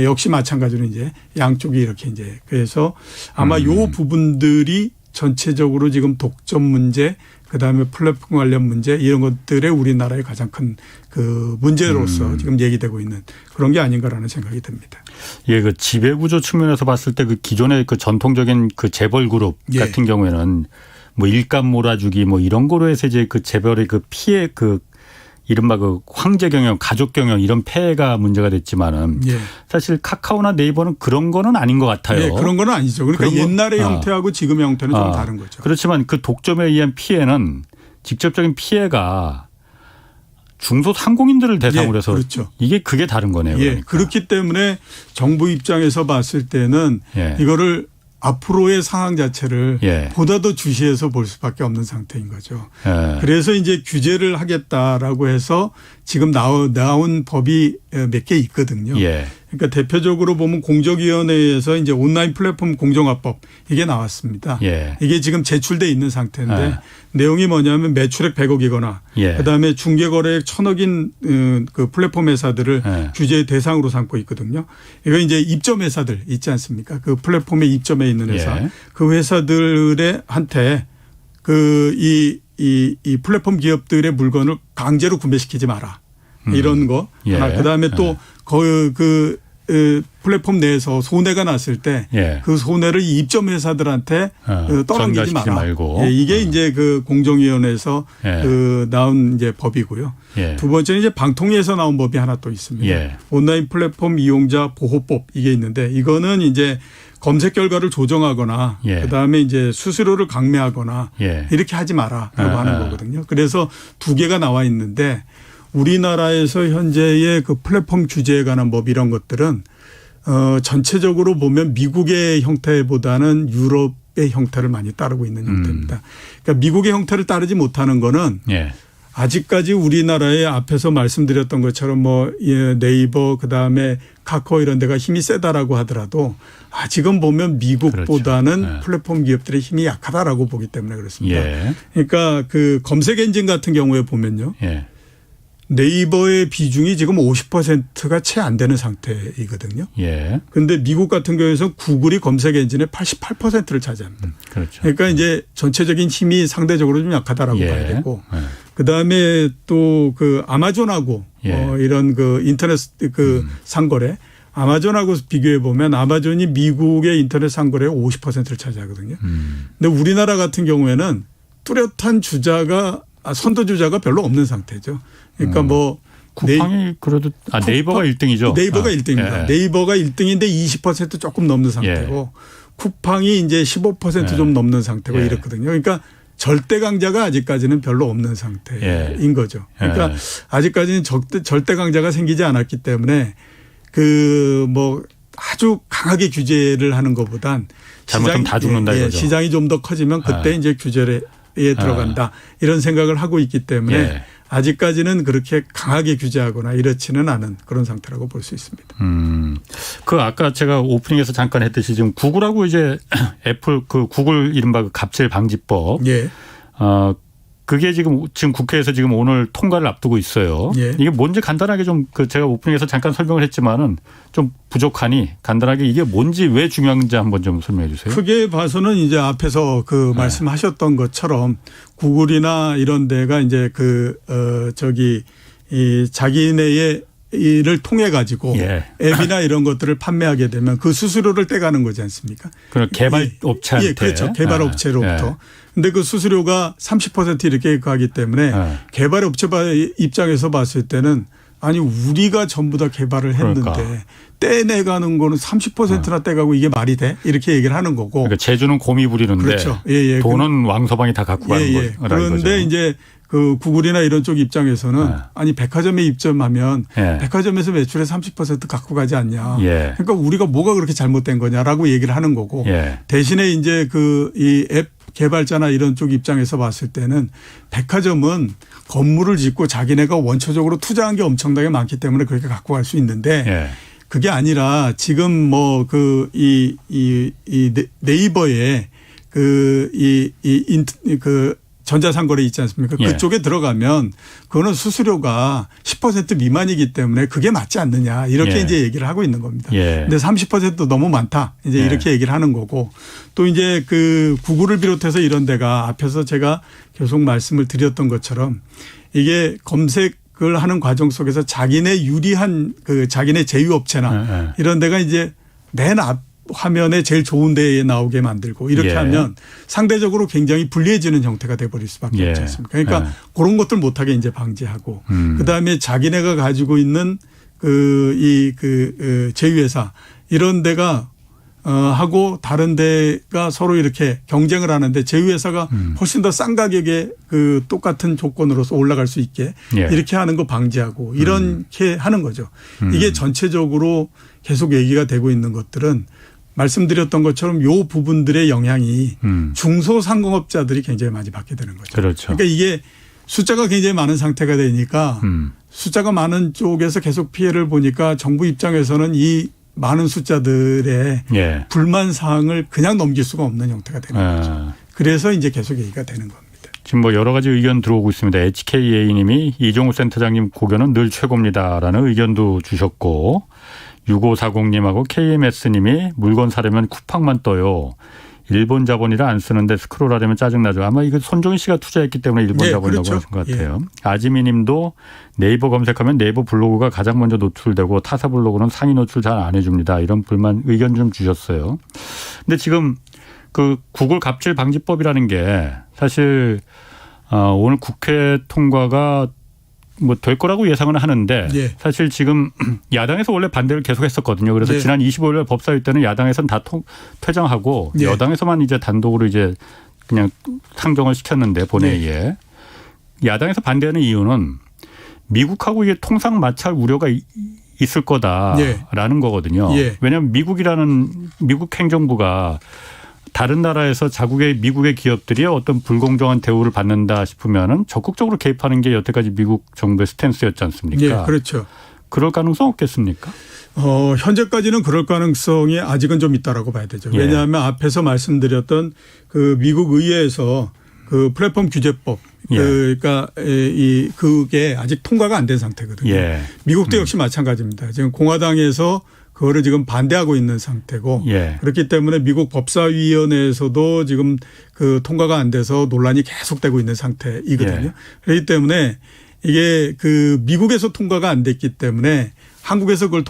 역시 마찬가지로 이제 양쪽이 이렇게 이제 그래서 아마 요 부분들이 전체적으로 지금 독점 문제 그다음에 플랫폼 관련 문제 이런 것들의 우리나라의 가장 큰 그 문제로서 지금 얘기되고 있는 그런 게 아닌가라는 생각이 듭니다. 예, 그 지배구조 측면에서 봤을 때 그 기존의 그 전통적인 그 재벌 그룹 같은 경우에는 뭐 일감 몰아주기 뭐 이런 거로 해서 이제 그 재벌의 그 피해 그 이른바 그 황제 경영, 가족 경영 이런 폐해가 문제가 됐지만은 사실 카카오나 네이버는 그런 거는 아닌 것 같아요. 그런 거는 아니죠. 그러니까 옛날의 형태하고 지금의 형태는 좀 다른 거죠. 그렇지만 그 독점에 의한 피해는 직접적인 피해가 중소상공인들을 대상으로 해서 이게 그게 다른 거네요. 그러니까. 그렇기 때문에 정부 입장에서 봤을 때는 이거를 앞으로의 상황 자체를 보다 더 주시해서 볼 수밖에 없는 상태인 거죠. 그래서 이제 규제를 하겠다라고 해서 지금 나온 법이 몇 개 있거든요. 그러니까 대표적으로 보면 공정위원회에서 이제 온라인 플랫폼 공정화법 이게 나왔습니다. 이게 지금 제출돼 있는 상태인데 내용이 뭐냐면 매출액 100억이거나 그다음에 중개거래액 1000억인 그 플랫폼 회사들을 규제의 대상으로 삼고 있거든요. 이거 이제 입점 회사들 있지 않습니까? 그 플랫폼에 입점해 있는 회사. 그 회사들의 한테 그 이 플랫폼 기업들의 물건을 강제로 구매시키지 마라. 이런 거. 그다음에 또 그 플랫폼 내에서 손해가 났을 때 그 손해를 입점 회사들한테 떠넘기지 말고. 이게 이제 그 공정위원회에서 그 나온 이제 법이고요. 두 번째는 이제 방통위에서 나온 법이 하나 또 있습니다. 온라인 플랫폼 이용자 보호법 이게 있는데 이거는 이제 검색 결과를 조정하거나 그다음에 이제 수수료를 강매하거나 이렇게 하지 마라라고 하는 거거든요. 그래서 두 개가 나와 있는데 우리나라에서 현재의 그 플랫폼 규제에 관한 법 이런 것들은 전체적으로 보면 미국의 형태보다는 유럽의 형태를 많이 따르고 있는 형태입니다. 그러니까 미국의 형태를 따르지 못하는 거는 아직까지 우리나라에 앞에서 말씀드렸던 것처럼 뭐 네이버 그다음에 카카오 이런 데가 힘이 세다라고 하더라도 아직은 보면 미국보다는 그렇죠. 네. 플랫폼 기업들의 힘이 약하다라고 보기 때문에 그렇습니다. 예. 그러니까 그 검색 엔진 같은 경우에 보면요. 예. 네이버의 비중이 지금 50%가 채 안 되는 상태이거든요. 예. 그런데 미국 같은 경우에는 구글이 검색 엔진의 88%를 차지합니다. 그렇죠. 그러니까 이제 전체적인 힘이 상대적으로 좀 약하다라고 예. 봐야 되고 예. 그다음에 또 그 아마존하고 예. 이런 그 인터넷 그 상거래 아마존하고 비교해 보면 아마존이 미국의 인터넷 상거래의 50%를 차지하거든요. 근데 우리나라 같은 경우에는 뚜렷한 선도주자가 별로 없는 상태죠. 그러니까 뭐 쿠팡이 그래도 네이버가 1등이죠. 네이버가 1등입니다. 예. 네이버가 1등인데 20% 조금 넘는 상태고 쿠팡이 이제 15% 좀 넘는 상태고 예. 이렇거든요. 그러니까 절대 강자가 아직까지는 별로 없는 상태인 거죠. 그러니까 아직까지는 절대 강자가 생기지 않았기 때문에 그 뭐 아주 강하게 규제를 하는 것보단 잘못하면 다 죽는다 이거죠. 시장이 좀 더 커지면 그때 이제 규제에 들어간다 이런 생각을 하고 있기 때문에 예. 아직까지는 그렇게 강하게 규제하거나 이렇지는 않은 그런 상태라고 볼 수 있습니다. 그 아까 제가 오프닝에서 잠깐 했듯이 지금 구글하고 이제 애플 그 구글 이른바 그 갑질 방지법. 예. 그게 지금 국회에서 지금 오늘 통과를 앞두고 있어요. 예. 이게 뭔지 간단하게 좀 그 제가 오프닝에서 잠깐 설명을 했지만은 좀 부족하니 간단하게 이게 뭔지 왜 중요한지 한번 좀 설명해 주세요. 크게 봐서는 이제 앞에서 그 말씀하셨던 것처럼 구글이나 이런 데가 이제 이 자기네의 이를 통해 가지고 예. 앱이나 이런 것들을 판매하게 되면 그 수수료를 떼가는 거지 않습니까? 그럼 개발 업체한테. 예, 그렇죠. 개발 업체로부터. 근데 그 수수료가 30% 이렇게 가기 때문에 개발 업체 입장에서 봤을 때는 아니 우리가 전부 다 개발을 했는데 그러니까. 떼내가는 거는 30%나 떼가고 이게 말이 돼? 이렇게 얘기를 하는 거고. 그러니까 제주는 곰이 부리는데 그렇죠. 예. 돈은 왕서방이 다 갖고 가는 거라는 거죠. 그런데 이제 그 구글이나 이런 쪽 입장에서는 아니 백화점에 입점하면 백화점에서 매출의 30% 갖고 가지 않냐. 그러니까 우리가 뭐가 그렇게 잘못된 거냐라고 얘기를 하는 거고 대신에 이제 이 앱 개발자나 이런 쪽 입장에서 봤을 때는 백화점은 건물을 짓고 자기네가 원초적으로 투자한 게 엄청나게 많기 때문에 그렇게 갖고 갈 수 있는데 그게 아니라 지금 뭐 네이버에 전자상거래 있지 않습니까? 그쪽에 들어가면 그거는 수수료가 10% 미만이기 때문에 그게 맞지 않느냐 이렇게 이제 얘기를 하고 있는 겁니다. 근데 30% 너무 많다 이제 이렇게 얘기를 하는 거고 또 이제 그 구글을 비롯해서 이런 데가 앞에서 제가 계속 말씀을 드렸던 것처럼 이게 검색을 하는 과정 속에서 자기네 유리한 자기네 제휴업체나 이런 데가 이제 맨 앞 화면에 제일 좋은 데에 나오게 만들고 이렇게 하면 상대적으로 굉장히 불리해지는 형태가 돼버릴 수밖에 없지 않습니까? 그러니까 그런 것들 못하게 이제 방지하고 그다음에 자기네가 가지고 있는 제휴회사 이런 데가 하고 다른 데가 서로 이렇게 경쟁을 하는데 제휴회사가 훨씬 더 싼 가격에 똑같은 조건으로서 올라갈 수 있게 이렇게 하는 거 방지하고 이렇게 하는 거죠. 이게 전체적으로 계속 얘기가 되고 있는 것들은 말씀드렸던 것처럼 요 부분들의 영향이 중소상공업자들이 굉장히 많이 받게 되는 거죠. 그렇죠. 그러니까 이게 숫자가 굉장히 많은 상태가 되니까 숫자가 많은 쪽에서 계속 피해를 보니까 정부 입장에서는 이 많은 숫자들의 불만 사항을 그냥 넘길 수가 없는 형태가 되는 거죠. 그래서 이제 계속 얘기가 되는 겁니다. 지금 뭐 여러 가지 의견 들어오고 있습니다. HKA님이 이종우 센터장님 고견은 늘 최고입니다라는 의견도 주셨고 6540님하고 KMS님이 물건 사려면 쿠팡만 떠요. 일본 자본이라 안 쓰는데 스크롤하려면 짜증나죠. 아마 이거 손종인 씨가 투자했기 때문에 일본 자본이라고 하신 것 같아요. 아지미 님도 네이버 검색하면 네이버 블로그가 가장 먼저 노출되고 타사 블로그는 상위 노출 잘 안 해줍니다. 이런 불만 의견 좀 주셨어요. 근데 지금 그 구글 갑질 방지법이라는 게 사실 오늘 국회 통과가 뭐 될 거라고 예상은 하는데 사실 지금 야당에서 원래 반대를 계속 했었거든요. 그래서 지난 25일 법사위 때는 야당에서는 다 퇴장하고 여당에서만 이제 단독으로 이제 그냥 상정을 시켰는데 본회의에 야당에서 반대하는 이유는 미국하고 이게 통상 마찰 우려가 있을 거다라는 거거든요. 왜냐하면 미국 행정부가 다른 나라에서 자국의 미국의 기업들이 어떤 불공정한 대우를 받는다 싶으면은 적극적으로 개입하는 게 여태까지 미국 정부의 스탠스였지 않습니까? 예, 그렇죠. 그럴 가능성 없겠습니까? 현재까지는 그럴 가능성이 아직은 좀 있다라고 봐야 되죠. 예. 왜냐하면 앞에서 말씀드렸던 그 미국 의회에서 그 플랫폼 규제법 예. 그러니까 그게 아직 통과가 안 된 상태거든요. 예. 미국도 역시 마찬가지입니다. 지금 공화당에서 그거를 지금 반대하고 있는 상태고 예. 그렇기 때문에 미국 법사위원회에서도 지금 그 통과가 안 돼서 논란이 계속되고 있는 상태이거든요. 예. 그렇기 때문에 이게 그 미국에서 통과가 안 됐기 때문에 한국에서 그걸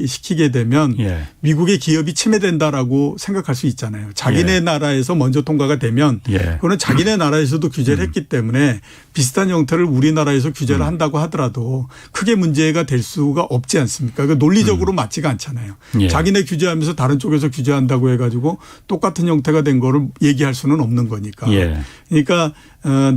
시키게 되면 예. 미국의 기업이 침해된다라고 생각할 수 있잖아요. 자기네 예. 나라에서 먼저 통과가 되면 예. 그거는 자기네 나라에서도 규제를 했기 때문에 비슷한 형태를 우리나라에서 규제를 한다고 하더라도 크게 문제가 될 수가 없지 않습니까? 그 논리적으로 맞지가 않잖아요. 예. 자기네 규제하면서 다른 쪽에서 규제한다고 해가지고 똑같은 형태가 된 거를 얘기할 수는 없는 거니까. 예. 그러니까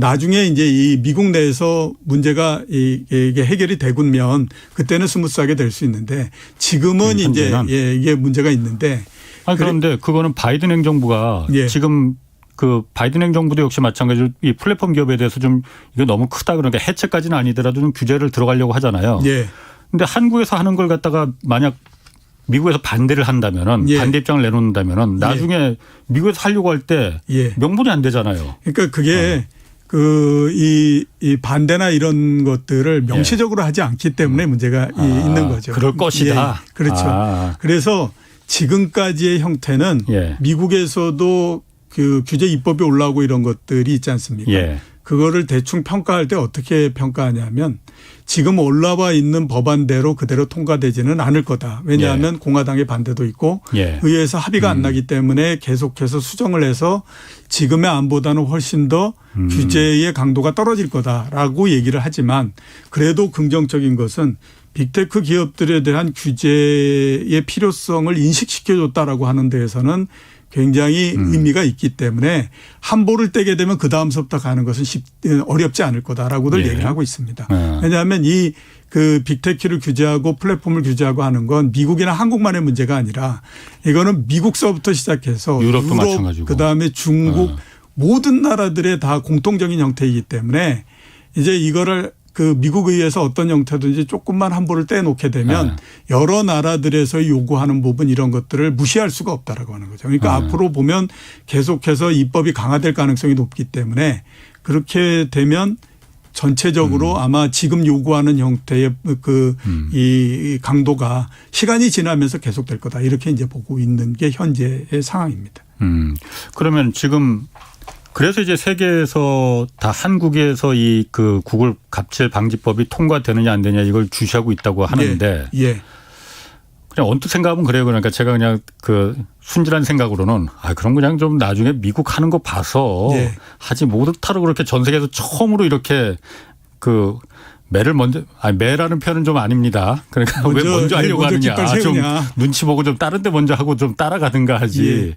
나중에 이제 이 미국 내에서 문제가 이게 해결이 되면 그때는 스무스하게 될 수 있는데 지금은 이제 이게 문제가 있는데. 아니 그런데 그거는 바이든 행정부가 예. 지금 그 바이든 행정부도 역시 마찬가지로 이 플랫폼 기업에 대해서 좀 이거 너무 크다 그러니까 해체까지는 아니더라도 좀 규제를 들어가려고 하잖아요. 예. 근데 한국에서 하는 걸 갖다가 만약 미국에서 반대를 한다면은 예. 반대 입장을 내놓는다면은 나중에 미국에서 하려고 할 때 예. 명분이 안 되잖아요. 그러니까 그게 이 반대나 이런 것들을 명시적으로 하지 않기 때문에 문제가 있는 거죠. 그럴 것이다. 예, 그렇죠. 그래서 지금까지의 형태는 예. 미국에서도 그 규제 입법이 올라오고 이런 것들이 있지 않습니까? 예. 그거를 대충 평가할 때 어떻게 평가하냐면 지금 올라와 있는 법안대로 그대로 통과되지는 않을 거다. 왜냐하면 공화당의 반대도 있고 예. 의회에서 합의가 안 나기 때문에 계속해서 수정을 해서 지금의 안보다는 훨씬 더 규제의 강도가 떨어질 거다라고 얘기를 하지만 그래도 긍정적인 것은 빅테크 기업들에 대한 규제의 필요성을 인식시켜줬다라고 하는 데에서는 굉장히 의미가 있기 때문에 한 볼을 떼게 되면 그 다음서부터 가는 것은 어렵지 않을 거다라고들 예. 얘기를 하고 있습니다. 왜냐하면 이 그 빅테크를 규제하고 플랫폼을 규제하고 하는 건 미국이나 한국만의 문제가 아니라 이거는 미국서부터 시작해서 유럽도 마찬가지고. 그다음에 중국 모든 나라들의 다 공통적인 형태이기 때문에 이제 이거를 그 미국 의회에서 어떤 형태든지 조금만 한 볼을 떼놓게 되면 여러 나라들에서 요구하는 부분 이런 것들을 무시할 수가 없다라고 하는 거죠. 그러니까 앞으로 보면 계속해서 입법이 강화될 가능성이 높기 때문에 그렇게 되면 전체적으로 아마 지금 요구하는 형태의 이 강도가 시간이 지나면서 계속될 거다. 이렇게 이제 보고 있는 게 현재의 상황입니다. 그러면 지금 그래서 이제 세계에서 다 한국에서 이 그 구글 갑질 방지법이 통과되느냐 안 되느냐 이걸 주시하고 있다고 하는데 예. 그냥 언뜻 생각하면 그래요. 그러니까 제가 그냥 그 순진한 생각으로는 그럼 그냥 좀 나중에 미국 하는 거 봐서 예. 하지 못하러 그렇게 전 세계에서 처음으로 이렇게 그 매를 먼저 매라는 표현은 좀 아닙니다. 그러니까 왜 먼저 하려고 하느냐. 좀 눈치 보고 좀 다른 데 먼저 하고 좀 따라가든가 하지. 예.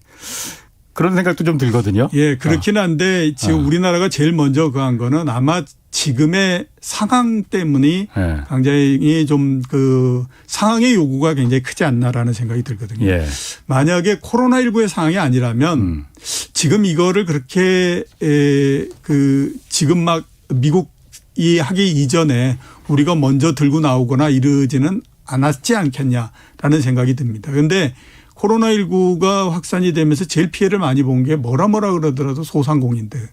그런 생각도 좀 들거든요. 예, 그렇긴 한데 지금 우리나라가 제일 먼저 한 거는 아마 지금의 상황 때문에 굉장히 좀 그 상황의 요구가 굉장히 크지 않나라는 생각이 들거든요. 예. 만약에 코로나19의 상황이 아니라면 지금 이거를 그렇게 지금 막 미국이 하기 이전에 우리가 먼저 들고 나오거나 이러지는 않았지 않겠냐라는 생각이 듭니다. 그런데 코로나19가 확산이 되면서 제일 피해를 많이 본 게 뭐라 그러더라도 소상공인들의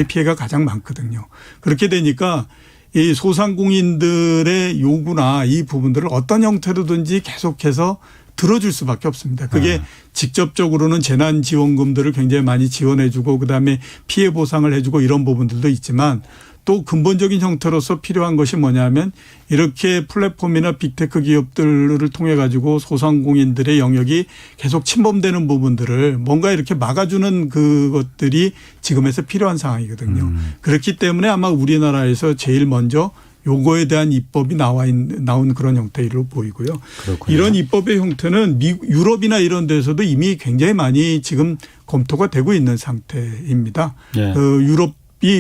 피해가 가장 많거든요. 그렇게 되니까 이 소상공인들의 요구나 이 부분들을 어떤 형태로든지 계속해서 들어줄 수밖에 없습니다. 그게 직접적으로는 재난지원금들을 굉장히 많이 지원해 주고 그다음에 피해 보상을 해 주고 이런 부분들도 있지만 또 근본적인 형태로서 필요한 것이 뭐냐면 이렇게 플랫폼이나 빅테크 기업들을 통해 가지고 소상공인들의 영역이 계속 침범되는 부분들을 뭔가 이렇게 막아주는 그것들이 지금에서 필요한 상황이거든요. 그렇기 때문에 아마 우리나라에서 제일 먼저 요거에 대한 입법이 나온 그런 형태로 보이고요. 그렇군요. 이런 입법의 형태는 유럽이나 이런 데서도 이미 굉장히 많이 지금 검토가 되고 있는 상태입니다. 예. 유럽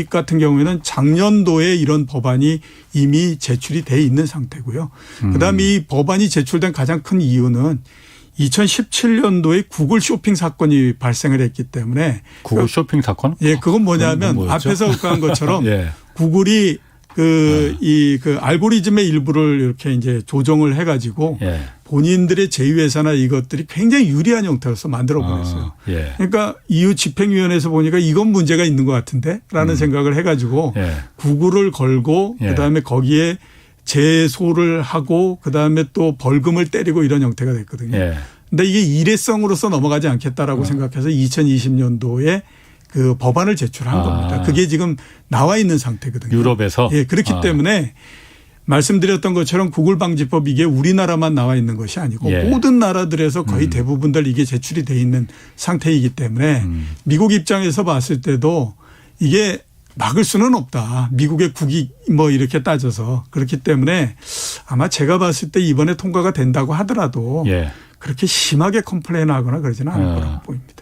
같은 경우에는 작년도에 이런 법안이 이미 제출이 돼 있는 상태고요. 그다음에 이 법안이 제출된 가장 큰 이유는 2017년도에 구글 쇼핑 사건이 발생을 했기 때문에 구글 쇼핑 사건? 예, 그건 뭐냐면 뭐였죠? 앞에서 한 것처럼 예. 구글이 그 알고리즘의 일부를 이렇게 이제 조정을 해가지고 예. 본인들의 제휴회사나 이것들이 굉장히 유리한 형태로서 만들어 버렸어요. 예. 그러니까 EU 집행위원회에서 보니까 이건 문제가 있는 것 같은데라는 생각을 해가지고 예. 구글을 걸고 예. 그다음에 거기에 제소를 하고 그다음에 또 벌금을 때리고 이런 형태가 됐거든요. 예. 근데 이게 일회성으로서 넘어가지 않겠다라고 생각해서 2020년도에 그 법안을 제출한 겁니다. 그게 지금 나와 있는 상태거든요. 유럽에서? 예, 그렇기 때문에 말씀드렸던 것처럼 구글 방지법 이게 우리나라만 나와 있는 것이 아니고 예. 모든 나라들에서 거의 대부분들 이게 제출이 돼 있는 상태이기 때문에 미국 입장에서 봤을 때도 이게 막을 수는 없다. 미국의 국익 뭐 이렇게 따져서 그렇기 때문에 아마 제가 봤을 때 이번에 통과가 된다고 하더라도 예. 그렇게 심하게 컴플레인하거나 그러지는 않을 거라고 보입니다.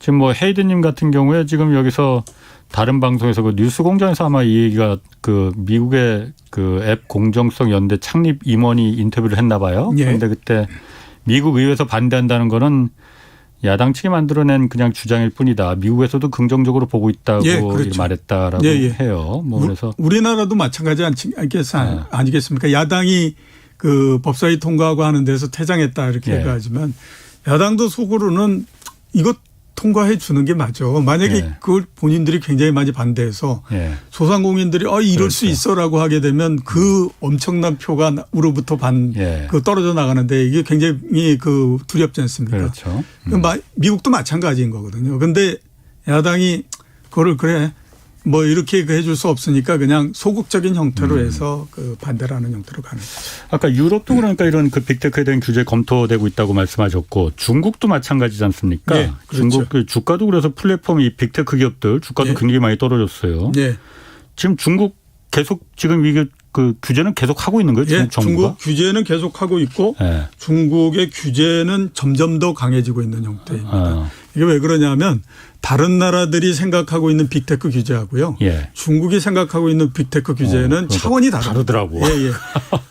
지금 뭐 헤이드님 같은 경우에 지금 여기서 다른 방송에서 그 뉴스공장에서 아마 이 얘기가 그 미국의 그 앱 공정성 연대 창립 임원이 인터뷰를 했나 봐요. 예. 그런데 그때 미국 의회에서 반대한다는 거는 야당 측이 만들어낸 그냥 주장일 뿐이다. 미국에서도 긍정적으로 보고 있다고 예, 그렇죠. 말했다라고 해요. 뭐 그래서 우리나라도 마찬가지 아니겠습니까? 야당이 그 법사위 통과하고 하는 데서 퇴장했다 이렇게 예. 얘기하지만 야당도 속으로는 이것 통과해 주는 게 맞아. 만약에 예. 그걸 본인들이 굉장히 많이 반대해서 예. 소상공인들이 이럴 수 있어라고 하게 되면 그 엄청난 표가 우로부터 예. 그 떨어져 나가는데 이게 굉장히 그 두렵지 않습니까? 그렇죠. 미국도 마찬가지인 거거든요. 그런데 야당이 그거를 그래 뭐 이렇게 해줄 수 없으니까 그냥 소극적인 형태로 해서 그 반대를 하는 형태로 가는 거죠. 아까 유럽도 그러니까 이런 그 빅테크에 대한 규제 검토되고 있다고 말씀하셨고 중국도 마찬가지지 않습니까? 네, 그렇죠. 중국 그 주가도 그래서 플랫폼 이 빅테크 기업들 주가도 네. 굉장히 많이 떨어졌어요. 네. 지금 중국 계속 지금 이게 그 규제는 계속 하고 있는 거예요? 예, 중국 정부가? 중국 규제는 계속하고 있고 예. 중국의 규제는 점점 더 강해지고 있는 형태입니다. 이게 왜 그러냐면 다른 나라들이 생각하고 있는 빅테크 규제하고요. 예. 중국이 생각하고 있는 빅테크 규제는 차원이 다르더라고. 예, 예.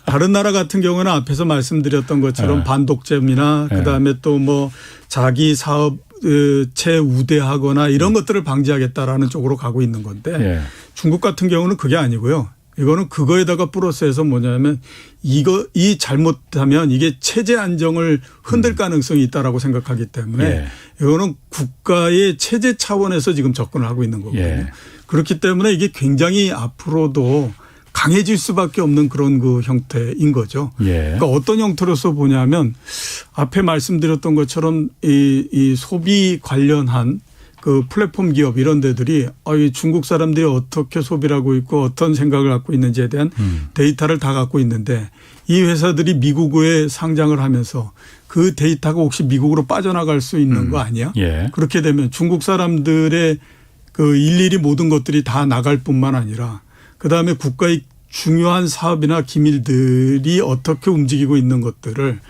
다른 나라 같은 경우는 앞에서 말씀드렸던 것처럼 예. 반독점이나 예. 그다음에 또 뭐 자기 사업체 우대하거나 이런 것들을 방지하겠다라는 쪽으로 가고 있는 건데 예. 중국 같은 경우는 그게 아니고요. 이거는 그거에다가 플러스해서 뭐냐면 이 잘못하면 이게 체제 안정을 흔들 가능성이 있다라고 생각하기 때문에 예. 이거는 국가의 체제 차원에서 지금 접근을 하고 있는 거거든요. 예. 그렇기 때문에 이게 굉장히 앞으로도 강해질 수밖에 없는 그런 그 형태인 거죠. 예. 그러니까 어떤 형태로서 보냐면 앞에 말씀드렸던 것처럼 이 소비 관련한 그 플랫폼 기업 이런 데들이 이 중국 사람들이 어떻게 소비를 하고 있고 어떤 생각을 갖고 있는지에 대한 데이터를 다 갖고 있는데 이 회사들이 미국에 상장을 하면서 그 데이터가 혹시 미국으로 빠져나갈 수 있는 거 아니야? 예. 그렇게 되면 중국 사람들의 그 일일이 모든 것들이 다 나갈 뿐만 아니라 그다음에 국가의 중요한 사업이나 기밀들이 어떻게 움직이고 있는 것들을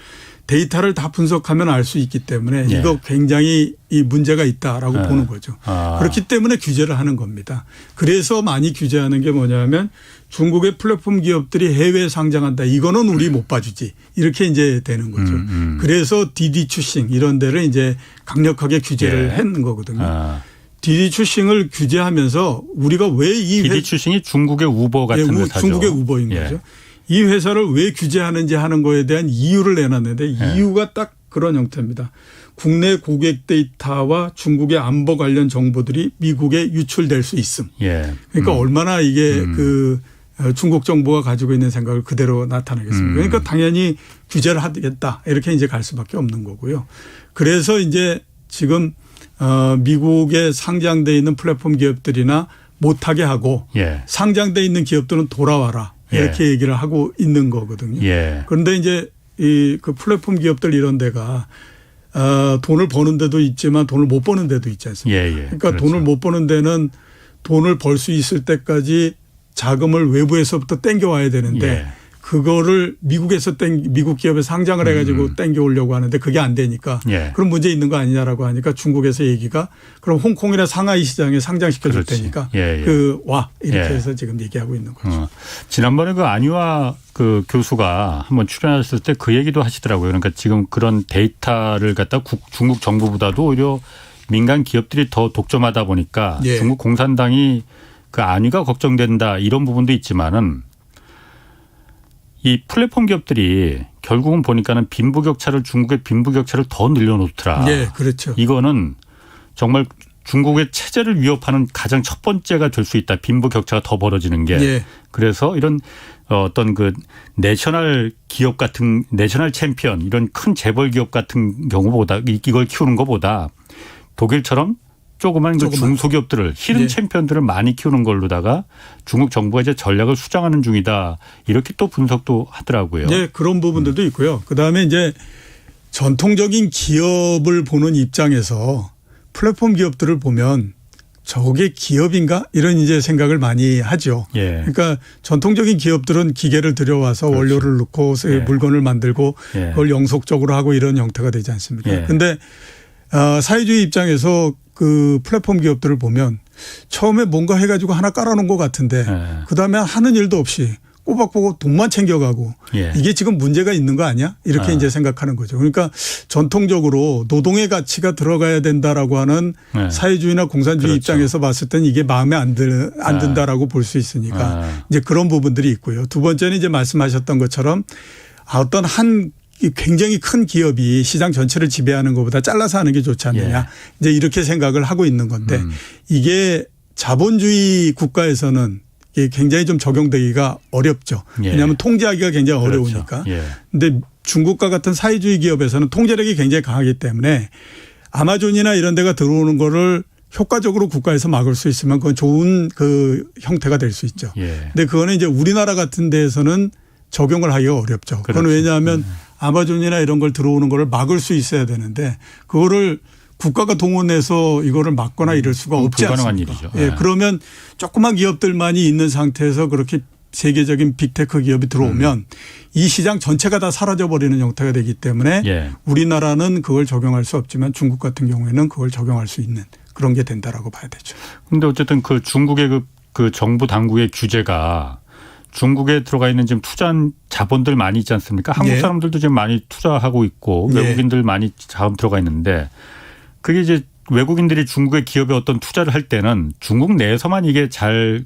데이터를 다 분석하면 알 수 있기 때문에 예. 이거 굉장히 이 문제가 있다라고 보는 거죠. 그렇기 때문에 규제를 하는 겁니다. 그래서 많이 규제하는 게 뭐냐면 중국의 플랫폼 기업들이 해외에 상장한다. 이거는 우리 못 봐주지. 이렇게 이제 되는 거죠. 그래서 디디 추싱 이런 데를 이제 강력하게 규제를 예. 하는 거거든요. 디디 추싱을 규제하면서 우리가 왜 이 디디 추싱이 중국의 우버 같은 회사죠. 중국의 우버인 예. 거죠. 이 회사를 왜 규제하는지 하는 거에 대한 이유를 내놨는데 이유가 딱 그런 형태입니다. 국내 고객 데이터와 중국의 안보 관련 정보들이 미국에 유출될 수 있음. 예. 그러니까 얼마나 이게 그 중국 정부가 가지고 있는 생각을 그대로 나타내겠습니까? 그러니까 당연히 규제를 하겠다. 이렇게 이제 갈 수밖에 없는 거고요. 그래서 이제 지금 미국에 상장돼 있는 플랫폼 기업들이나 못하게 하고 예. 상장돼 있는 기업들은 돌아와라. 이렇게 얘기를 하고 있는 거거든요. 예. 그런데 이제 이 그 플랫폼 기업들 이런 데가 돈을 버는 데도 있지만 돈을 못 버는 데도 있지 않습니까? 예, 예. 그러니까 그렇죠. 돈을 못 버는 데는 돈을 벌 수 있을 때까지 자금을 외부에서부터 땡겨와야 되는데 예. 그거를 미국 기업에 상장을 해가지고 땡겨오려고 하는데 그게 안 되니까 예. 그런 문제 있는 거 아니냐라고 하니까 중국에서 얘기가 그럼 홍콩이나 상하이 시장에 상장시켜 줄 그렇지. 테니까 예, 예. 이렇게 예. 해서 지금 얘기하고 있는 거죠. 지난번에 그 안유아 그 교수가 한번 출연하셨을 때 그 얘기도 하시더라고요. 그러니까 지금 그런 데이터를 갖다 중국 정부보다도 오히려 민간 기업들이 더 독점하다 보니까 예. 중국 공산당이 그 안위가 걱정된다 이런 부분도 있지만은 이 플랫폼 기업들이 결국은 보니까는 중국의 빈부격차를 더 늘려놓더라. 네, 그렇죠. 이거는 정말 중국의 체제를 위협하는 가장 첫 번째가 될 수 있다. 빈부격차가 더 벌어지는 게. 예. 그래서 이런 어떤 그 내셔널 기업 같은 내셔널 챔피언 이런 큰 재벌 기업 같은 경우보다 이걸 키우는 것보다 독일처럼 조그만 그 중소기업들을 히든 예. 챔피언들을 많이 키우는 걸로다가 중국 정부가 이제 전략을 수정하는 중이다. 이렇게 또 분석도 하더라고요. 네, 그런 부분들도 있고요. 그다음에 이제 전통적인 기업을 보는 입장에서 플랫폼 기업들을 보면 저게 기업인가? 이런 이제 생각을 많이 하죠. 예. 그러니까 전통적인 기업들은 기계를 들여와서 그렇죠. 원료를 넣고 예. 물건을 만들고 예. 그걸 영속적으로 하고 이런 형태가 되지 않습니까? 예. 근데 사회주의 입장에서 그 플랫폼 기업들을 보면 처음에 뭔가 해가지고 하나 깔아놓은 것 같은데 예. 그다음에 하는 일도 없이 꼬박꼬박 돈만 챙겨가고 예. 이게 지금 문제가 있는 거 아니야? 이렇게 이제 생각하는 거죠. 그러니까 전통적으로 노동의 가치가 들어가야 된다라고 하는 네. 사회주의나 공산주의 그렇죠. 입장에서 봤을 땐 이게 마음에 안 든다라고 볼 수 있으니까 이제 그런 부분들이 있고요. 두 번째는 이제 말씀하셨던 것처럼 어떤 한 굉장히 큰 기업이 시장 전체를 지배하는 것보다 잘라서 하는 게 좋지 않느냐. 예. 이제 이렇게 생각을 하고 있는 건데 이게 자본주의 국가에서는 이게 굉장히 좀 적용되기가 어렵죠. 예. 왜냐하면 통제하기가 굉장히 그렇죠. 어려우니까. 예. 근데 중국과 같은 사회주의 기업에서는 통제력이 굉장히 강하기 때문에 아마존이나 이런 데가 들어오는 거를 효과적으로 국가에서 막을 수 있으면 그건 좋은 그 형태가 될 수 있죠. 예. 근데 그거는 이제 우리나라 같은 데에서는 적용을 하기가 어렵죠. 그건 그렇죠. 왜냐하면 아마존이나 이런 걸 들어오는 거를 막을 수 있어야 되는데 그거를 국가가 동원해서 이거를 막거나 이럴 수가 없지 불가능한 않습니까? 일이죠. 예, 네. 그러면 조그만 기업들만이 있는 상태에서 그렇게 세계적인 빅테크 기업이 들어오면 이 시장 전체가 다 사라져버리는 형태가 되기 때문에 예. 우리나라는 그걸 적용할 수 없지만 중국 같은 경우에는 그걸 적용할 수 있는 그런 게 된다라고 봐야 되죠. 근데 어쨌든 그 중국의 그 정부 당국의 규제가 중국에 들어가 있는 지금 투자한 자본들 많이 있지 않습니까? 한국 예. 사람들도 지금 많이 투자하고 있고 예. 외국인들 많이 자금 들어가 있는데 그게 이제 외국인들이 중국의 기업에 어떤 투자를 할 때는 중국 내에서만 이게 잘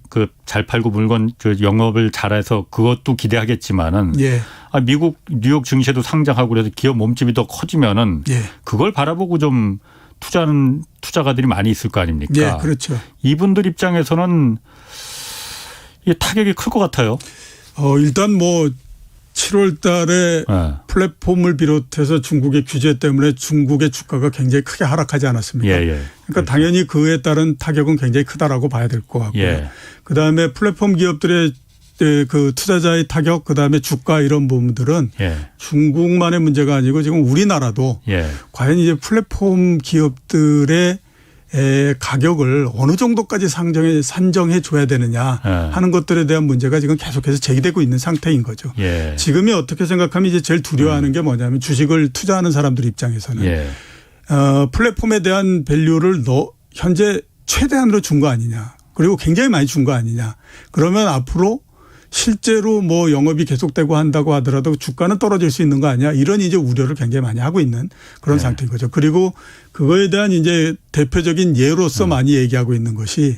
팔고 물건 영업을 잘해서 그것도 기대하겠지만은 예. 미국 뉴욕 증시에도 상장하고 그래서 기업 몸집이 더 커지면은 예. 그걸 바라보고 좀 투자하는 투자가들이 많이 있을 거 아닙니까? 예, 그렇죠. 이분들 입장에서는 이 타격이 클 것 같아요. 일단 뭐 7월 달에 네. 플랫폼을 비롯해서 중국의 규제 때문에 중국의 주가가 굉장히 크게 하락하지 않았습니까? 예, 예. 그러니까 그렇죠. 당연히 그에 따른 타격은 굉장히 크다라고 봐야 될 것 같고요. 예. 그다음에 플랫폼 기업들의 그 투자자의 타격 그다음에 주가 이런 부분들은 예. 중국만의 문제가 아니고 지금 우리나라도 예. 과연 이제 플랫폼 기업들의 가격을 어느 정도까지 산정해 줘야 되느냐 예. 하는 것들에 대한 문제가 지금 계속해서 제기되고 있는 상태인 거죠. 예. 지금이 어떻게 생각하면 이제 제일 두려워하는 게 뭐냐면 주식을 투자하는 사람들 입장에서는 예. 플랫폼에 대한 밸류를 현재 최대한으로 준 거 아니냐. 그리고 굉장히 많이 준 거 아니냐. 그러면 앞으로 실제로 뭐 영업이 계속되고 한다고 하더라도 주가는 떨어질 수 있는 거 아니야. 이런 이제 우려를 굉장히 많이 하고 있는 그런 상태인 거죠. 그리고 그거에 대한 이제 대표적인 예로서 많이 얘기하고 있는 것이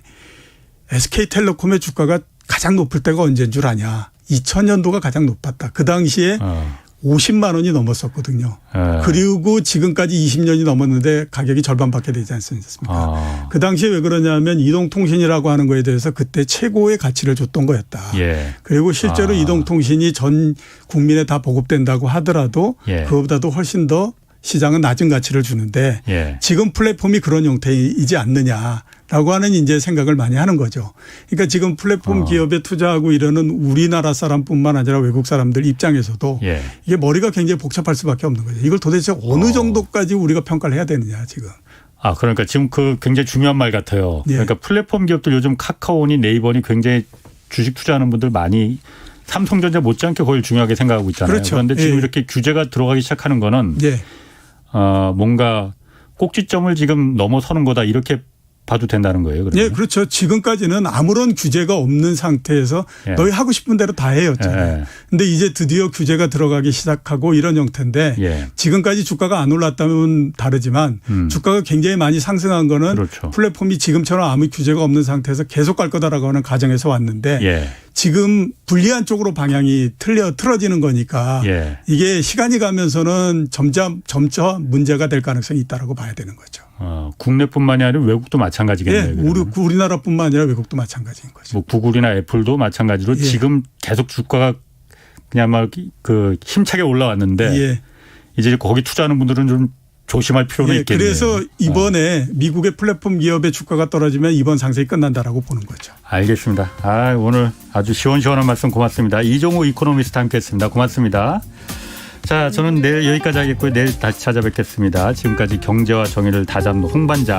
SK텔레콤의 주가가 가장 높을 때가 언제인 줄 아냐. 2000년도가 가장 높았다. 그 당시에 50만 원이 넘었었거든요. 그리고 지금까지 20년이 넘었는데 가격이 절반밖에 되지 않습니까? 그 당시에 왜 그러냐면 이동통신이라고 하는 거에 대해서 그때 최고의 가치를 줬던 거였다. 예. 그리고 실제로 이동통신이 전 국민에 다 보급된다고 하더라도 예. 그거보다도 훨씬 더 시장은 낮은 가치를 주는데 예. 지금 플랫폼이 그런 형태이지 않느냐라고 하는 이제 생각을 많이 하는 거죠. 그러니까 지금 플랫폼 기업에 투자하고 이러는 우리나라 사람뿐만 아니라 외국 사람들 입장에서도 예. 이게 머리가 굉장히 복잡할 수밖에 없는 거죠. 이걸 도대체 어느 정도까지 우리가 평가를 해야 되느냐 지금. 그러니까 지금 그 굉장히 중요한 말 같아요. 예. 그러니까 플랫폼 기업들 요즘 카카오니 네이버니 굉장히 주식 투자하는 분들 많이 삼성전자 못지않게 그걸 중요하게 생각하고 있잖아요. 그렇죠. 그런데 지금 예. 이렇게 규제가 들어가기 시작하는 거는 예. 뭔가 꼭지점을 지금 넘어서는 거다 이렇게 봐도 된다는 거예요. 그러면. 예, 그렇죠. 지금까지는 아무런 규제가 없는 상태에서 예. 너희 하고 싶은 대로 다 해였잖아요. 예. 근데 이제 드디어 규제가 들어가기 시작하고 이런 형태인데 예. 지금까지 주가가 안 올랐다면 다르지만 주가가 굉장히 많이 상승한 거는 그렇죠. 플랫폼이 지금처럼 아무 규제가 없는 상태에서 계속 갈 거다라고 하는 가정에서 왔는데 예. 지금 불리한 쪽으로 방향이 틀어지는 거니까 예. 이게 시간이 가면서는 점차 문제가 될 가능성이 있다라고 봐야 되는 거죠. 국내뿐만이 아니라 외국도 마찬가지겠네요. 예, 그러면. 우리나라뿐만 아니라 외국도 마찬가지인 거죠. 뭐 구글이나 애플도 마찬가지로 예. 지금 계속 주가가 그냥 막 그 힘차게 올라왔는데 예. 이제 거기 투자하는 분들은 좀 조심할 필요는 예, 있겠네요. 그래서 이번에 미국의 플랫폼 기업의 주가가 떨어지면 이번 상승이 끝난다라고 보는 거죠. 알겠습니다. 오늘 아주 시원시원한 말씀 고맙습니다. 이종우 이코노미스트 함께했습니다. 고맙습니다. 자, 저는 내일 여기까지 하겠고요. 내일 다시 찾아뵙겠습니다. 지금까지 경제와 정의를 다잡는 홍반장